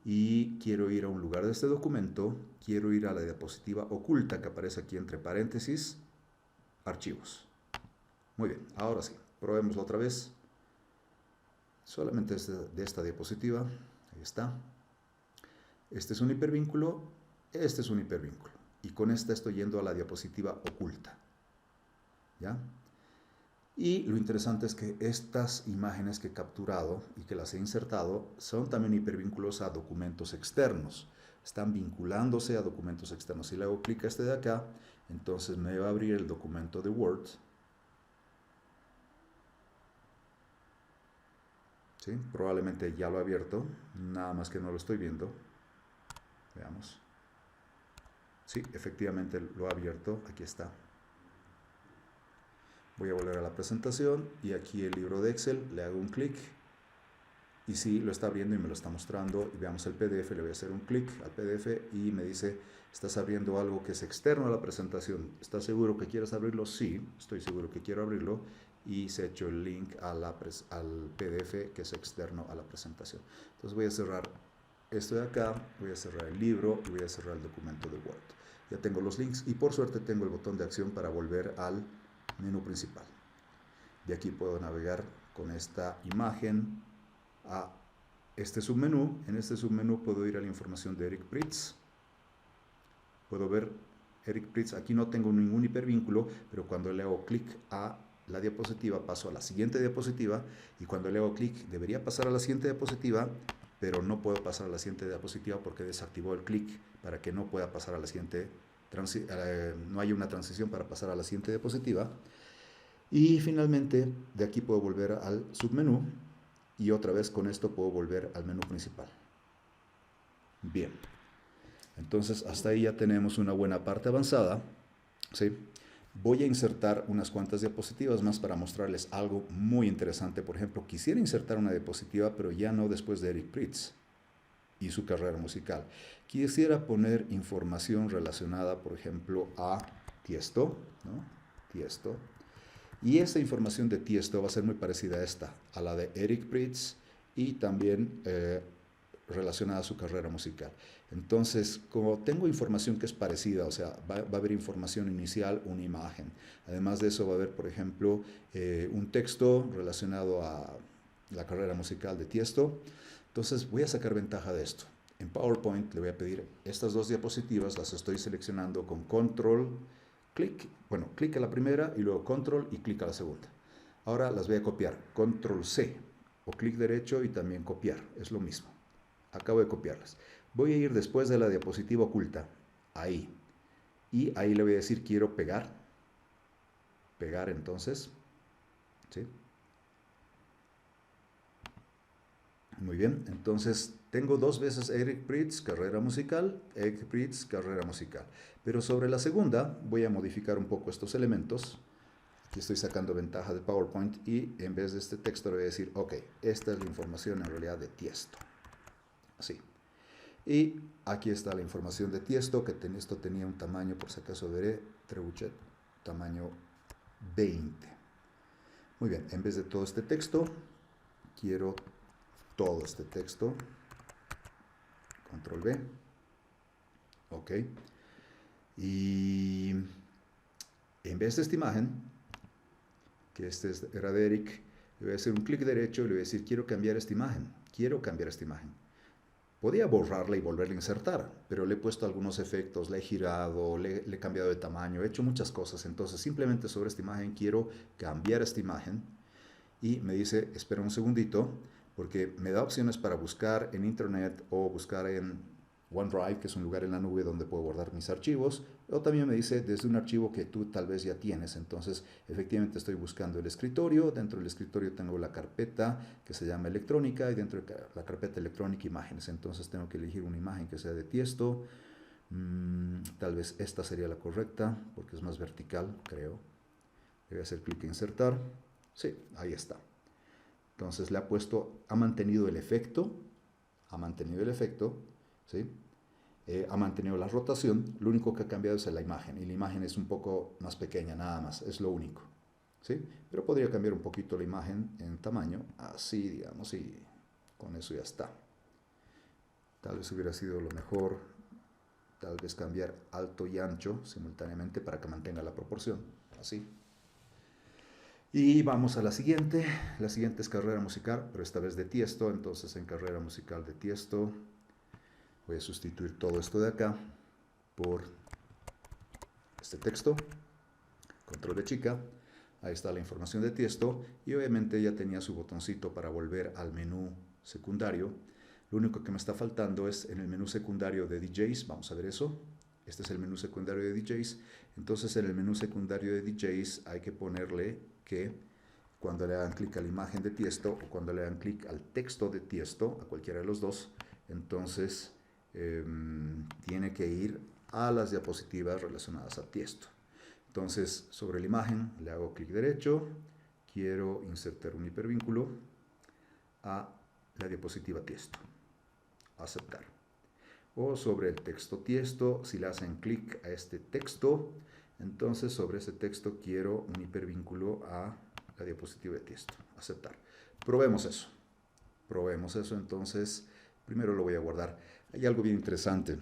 [SPEAKER 1] y quiero ir a un lugar de este documento. Quiero ir a la diapositiva oculta que aparece aquí entre paréntesis, archivos. Muy bien, ahora sí, probémoslo otra vez. Solamente de esta diapositiva, ahí está. Este es un hipervínculo, este es un hipervínculo. Y con esta estoy yendo a la diapositiva oculta. ¿Ya? Y lo interesante es que estas imágenes que he capturado y que las he insertado son también hipervínculos a documentos externos. Están vinculándose a documentos externos. Si le hago clic a este de acá, entonces me va a abrir el documento de Word. ¿Sí? Probablemente ya lo he abierto, nada más que no lo estoy viendo. Veamos. Sí, efectivamente lo he abierto, aquí está. Voy a volver a la presentación y aquí el libro de Excel, le hago un clic y sí, lo está abriendo y me lo está mostrando. Y veamos el PDF, le voy a hacer un clic al PDF y me dice, estás abriendo algo que es externo a la presentación. ¿Estás seguro que quieres abrirlo? Sí, estoy seguro que quiero abrirlo. Y se ha hecho el link al PDF que es externo a la presentación. Entonces voy a cerrar esto de acá, voy a cerrar el libro y voy a cerrar el documento de Word. Ya tengo los links y por suerte tengo el botón de acción para volver al menú principal. De aquí puedo navegar con esta imagen a este submenú. En este submenú puedo ir a la información de Eric Prydz. Puedo ver Eric Prydz. Aquí no tengo ningún hipervínculo, pero cuando le hago clic a la diapositiva paso a la siguiente diapositiva y cuando le hago clic debería pasar a la siguiente diapositiva, pero no puedo pasar a la siguiente diapositiva porque desactivó el clic para que no pueda pasar a la siguiente no haya una transición para pasar a la siguiente diapositiva. Y finalmente, de aquí puedo volver al submenú y otra vez con esto puedo volver al menú principal. Bien, entonces hasta ahí ya tenemos una buena parte avanzada, ¿sí? Voy a insertar unas cuantas diapositivas más para mostrarles algo muy interesante. Por ejemplo, quisiera insertar una diapositiva, pero ya no después de Eric Prydz y su carrera musical. Quisiera poner información relacionada, por ejemplo, a Tiesto, ¿no? Tiesto. Y esa información de Tiesto va a ser muy parecida a esta, a la de Eric Prydz y también relacionada a su carrera musical. Entonces, como tengo información que es parecida, o sea, va a haber información inicial, una imagen. Además de eso va a haber, por ejemplo, un texto relacionado a la carrera musical de Tiesto. Entonces, voy a sacar ventaja de esto. En PowerPoint le voy a pedir estas dos diapositivas, las estoy seleccionando con control, clic, bueno, clic a la primera y luego control y clic a la segunda. Ahora las voy a copiar, control C o clic derecho y también copiar, es lo mismo. Acabo de copiarlas. Voy a ir después de la diapositiva oculta, ahí. Y ahí le voy a decir quiero pegar. Pegar entonces. ¿Sí? Muy bien, entonces tengo dos veces Eric Prydz, carrera musical, Eric Prydz, carrera musical. Pero sobre la segunda voy a modificar un poco estos elementos. Aquí estoy sacando ventaja de PowerPoint y en vez de este texto le voy a decir, ok, esta es la información en realidad de Tiesto. Así. Y aquí está la información de Tiesto, que esto tenía un tamaño, por si acaso veré, Trebuchet, tamaño 20. Muy bien, en vez de todo este texto, quiero todo este texto. Control V. Ok. Y en vez de esta imagen, que era de Eric, le voy a hacer un clic derecho y le voy a decir, quiero cambiar esta imagen. Quiero cambiar esta imagen. Podía borrarla y volverla a insertar, pero le he puesto algunos efectos, la he girado, le he cambiado de tamaño, he hecho muchas cosas. Entonces, simplemente sobre esta imagen quiero cambiar esta imagen y me dice, espera un segundito, porque me da opciones para buscar en Internet o buscar en OneDrive, que es un lugar en la nube donde puedo guardar mis archivos, o también me dice desde un archivo que tú tal vez ya tienes. Entonces, efectivamente estoy buscando el escritorio, dentro del escritorio tengo la carpeta que se llama electrónica y dentro de la carpeta electrónica imágenes. Entonces tengo que elegir una imagen que sea de Tiesto, tal vez esta sería la correcta porque es más vertical, creo. Le voy a hacer clic en insertar, sí, ahí está. Entonces le ha puesto, ha mantenido el efecto, ¿sí? Ha mantenido la rotación, lo único que ha cambiado es la imagen, y la imagen es un poco más pequeña, nada más, es lo único, ¿sí? Pero podría cambiar un poquito la imagen en tamaño, así digamos, y con eso ya está. Tal vez hubiera sido lo mejor, tal vez cambiar alto y ancho simultáneamente para que mantenga la proporción, así. Y vamos a la siguiente es carrera musical, pero esta vez de Tiesto. Entonces en carrera musical de Tiesto voy a sustituir todo esto de acá por este texto, control de chica, ahí está la información de Tiesto y obviamente ya tenía su botoncito para volver al menú secundario. Lo único que me está faltando es en el menú secundario de DJs, vamos a ver eso. Este es el menú secundario de DJs. Entonces en el menú secundario de DJs hay que ponerle que cuando le hagan clic a la imagen de Tiesto o cuando le hagan clic al texto de Tiesto, a cualquiera de los dos, entonces tiene que ir a las diapositivas relacionadas a Tiesto. Entonces sobre la imagen le hago clic derecho, quiero insertar un hipervínculo a la diapositiva Tiesto, aceptar. O sobre el texto Tiesto, si le hacen clic a este texto, entonces sobre ese texto quiero un hipervínculo a la diapositiva de Tiesto, aceptar. Probemos eso, entonces primero lo voy a guardar. Hay algo bien interesante.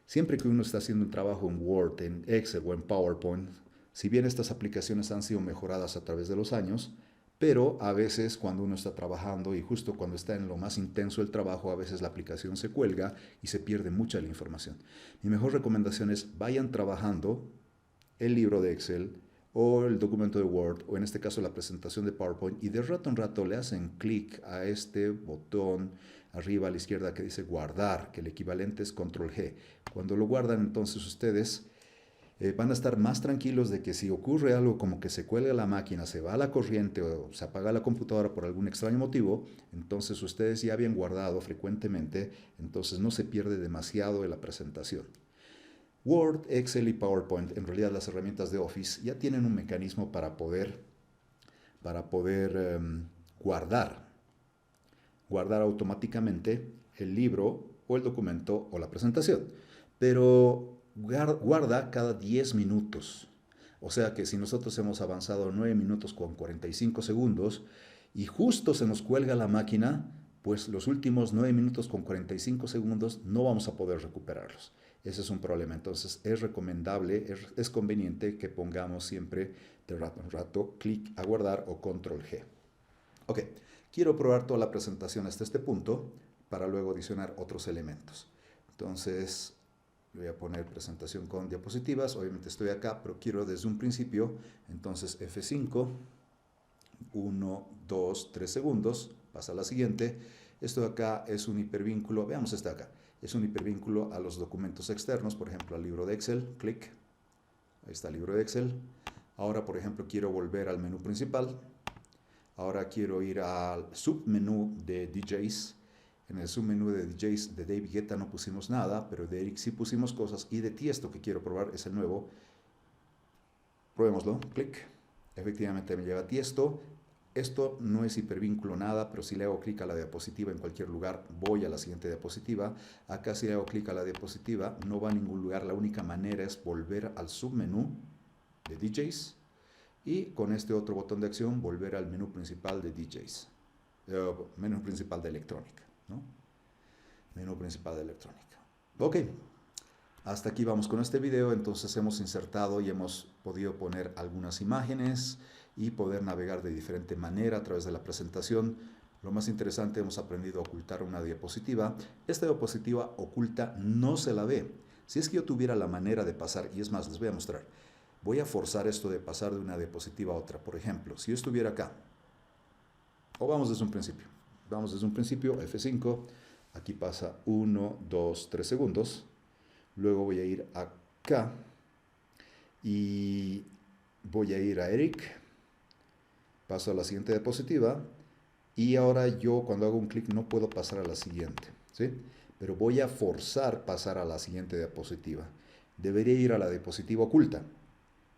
[SPEAKER 1] Siempre que uno está haciendo un trabajo en Word, en Excel o en PowerPoint, si bien estas aplicaciones han sido mejoradas a través de los años, pero a veces cuando uno está trabajando y justo cuando está en lo más intenso del trabajo, a veces la aplicación se cuelga y se pierde mucha la información. Mi mejor recomendación es vayan trabajando el libro de Excel o el documento de Word o en este caso la presentación de PowerPoint y de rato en rato le hacen clic a este botón arriba a la izquierda que dice guardar, que el equivalente es control G. Cuando lo guardan entonces ustedes van a estar más tranquilos de que si ocurre algo como que se cuelga la máquina, se va la corriente o se apaga la computadora por algún extraño motivo, entonces ustedes ya habían guardado frecuentemente, entonces no se pierde demasiado en la presentación. Word, Excel y PowerPoint, en realidad las herramientas de Office, ya tienen un mecanismo para poder guardar automáticamente el libro o el documento o la presentación. Pero guarda cada 10 minutos. O sea que si nosotros hemos avanzado 9 minutos con 45 segundos y justo se nos cuelga la máquina, pues los últimos 9 minutos con 45 segundos no vamos a poder recuperarlos. Ese es un problema. Entonces es recomendable, es conveniente que pongamos siempre de rato en rato clic a guardar o control G. Ok, quiero probar toda la presentación hasta este punto para luego adicionar otros elementos. Entonces voy a poner presentación con diapositivas. Obviamente estoy acá, pero quiero desde un principio. Entonces F5, 1, 2, 3 segundos, pasa a la siguiente. Esto de acá es un hipervínculo, veamos este acá. Es un hipervínculo a los documentos externos, por ejemplo al libro de Excel, clic. Ahí está el libro de Excel. Ahora, por ejemplo, quiero volver al menú principal. Ahora quiero ir al submenú de DJs. En el submenú de DJs de David Guetta no pusimos nada, pero de Eric sí pusimos cosas. Y de Tiesto, que quiero probar, es el nuevo. Probémoslo, clic. Efectivamente me lleva a Tiesto. Esto no es hipervínculo nada, pero si le hago clic a la diapositiva en cualquier lugar, voy a la siguiente diapositiva. Acá si le hago clic a la diapositiva, no va a ningún lugar. La única manera es volver al submenú de DJs y con este otro botón de acción volver al menú principal de DJs. Menú principal de electrónica, ¿no? Menú principal de electrónica. Ok, hasta aquí vamos con este video. Entonces hemos insertado y hemos podido poner algunas imágenes y poder navegar de diferente manera a través de la presentación. Lo más interesante, hemos aprendido a ocultar una diapositiva. Esta diapositiva oculta no se la ve. Si es que yo tuviera la manera de pasar, y es más, les voy a mostrar. Voy a forzar esto de pasar de una diapositiva a otra. Por ejemplo, si yo estuviera acá, o vamos desde un principio. Vamos desde un principio, F5, aquí pasa 1, 2, 3 segundos. Luego voy a ir acá y voy a ir a Eric. Paso a la siguiente diapositiva y ahora yo cuando hago un clic no puedo pasar a la siguiente, ¿sí? Pero voy a forzar pasar a la siguiente diapositiva. Debería ir a la diapositiva oculta,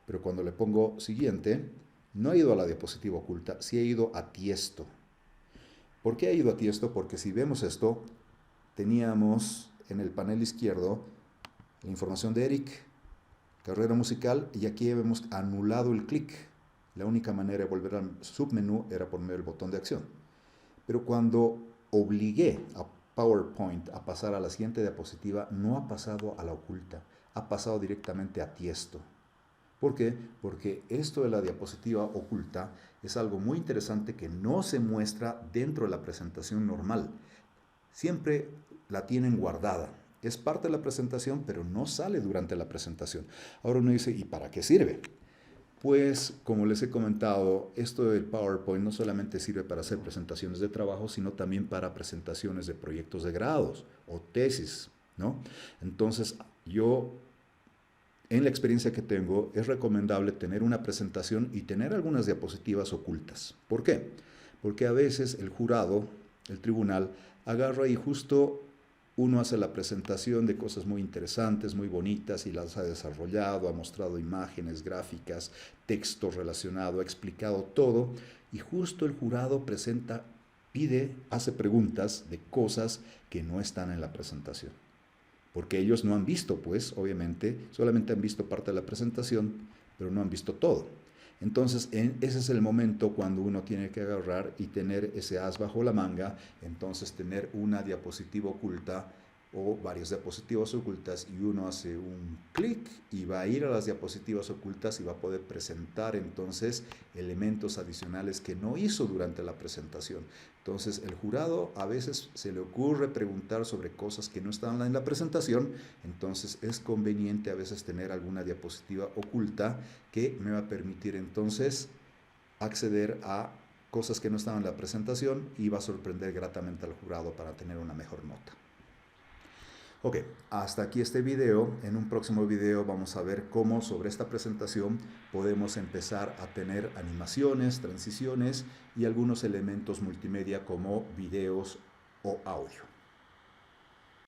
[SPEAKER 1] pero cuando le pongo siguiente, no he ido a la diapositiva oculta, sí he ido a Tiesto. ¿Por qué he ido a Tiesto? Porque si vemos esto, teníamos en el panel izquierdo la información de Eric, carrera musical, y aquí hemos anulado el clic. La única manera de volver al submenú era por medio del botón de acción. Pero cuando obligué a PowerPoint a pasar a la siguiente diapositiva, no ha pasado a la oculta, ha pasado directamente a Tiesto. ¿Por qué? Porque esto de la diapositiva oculta es algo muy interesante que no se muestra dentro de la presentación normal. Siempre la tienen guardada. Es parte de la presentación, pero no sale durante la presentación. Ahora uno dice, ¿y para qué sirve? Pues, como les he comentado, esto del PowerPoint no solamente sirve para hacer presentaciones de trabajo, sino también para presentaciones de proyectos de grados o tesis, ¿no? Entonces, en la experiencia que tengo, es recomendable tener una presentación y tener algunas diapositivas ocultas. ¿Por qué? Porque a veces el jurado, el tribunal, agarra y justo uno hace la presentación de cosas muy interesantes, muy bonitas y las ha desarrollado, ha mostrado imágenes, gráficas, texto relacionado, ha explicado todo y justo el jurado hace preguntas de cosas que no están en la presentación. Porque ellos no han visto, pues, obviamente, solamente han visto parte de la presentación, pero no han visto todo. Entonces, ese es el momento cuando uno tiene que agarrar y tener ese as bajo la manga, entonces tener una diapositiva oculta o varias diapositivas ocultas y uno hace un clic y va a ir a las diapositivas ocultas y va a poder presentar entonces elementos adicionales que no hizo durante la presentación. Entonces el jurado a veces se le ocurre preguntar sobre cosas que no están en la presentación, entonces es conveniente a veces tener alguna diapositiva oculta que me va a permitir entonces acceder a cosas que no estaban en la presentación y va a sorprender gratamente al jurado para tener una mejor nota. Ok, hasta aquí este video. En un próximo video vamos a ver cómo sobre esta presentación podemos empezar a tener animaciones, transiciones y algunos elementos multimedia como videos o audio.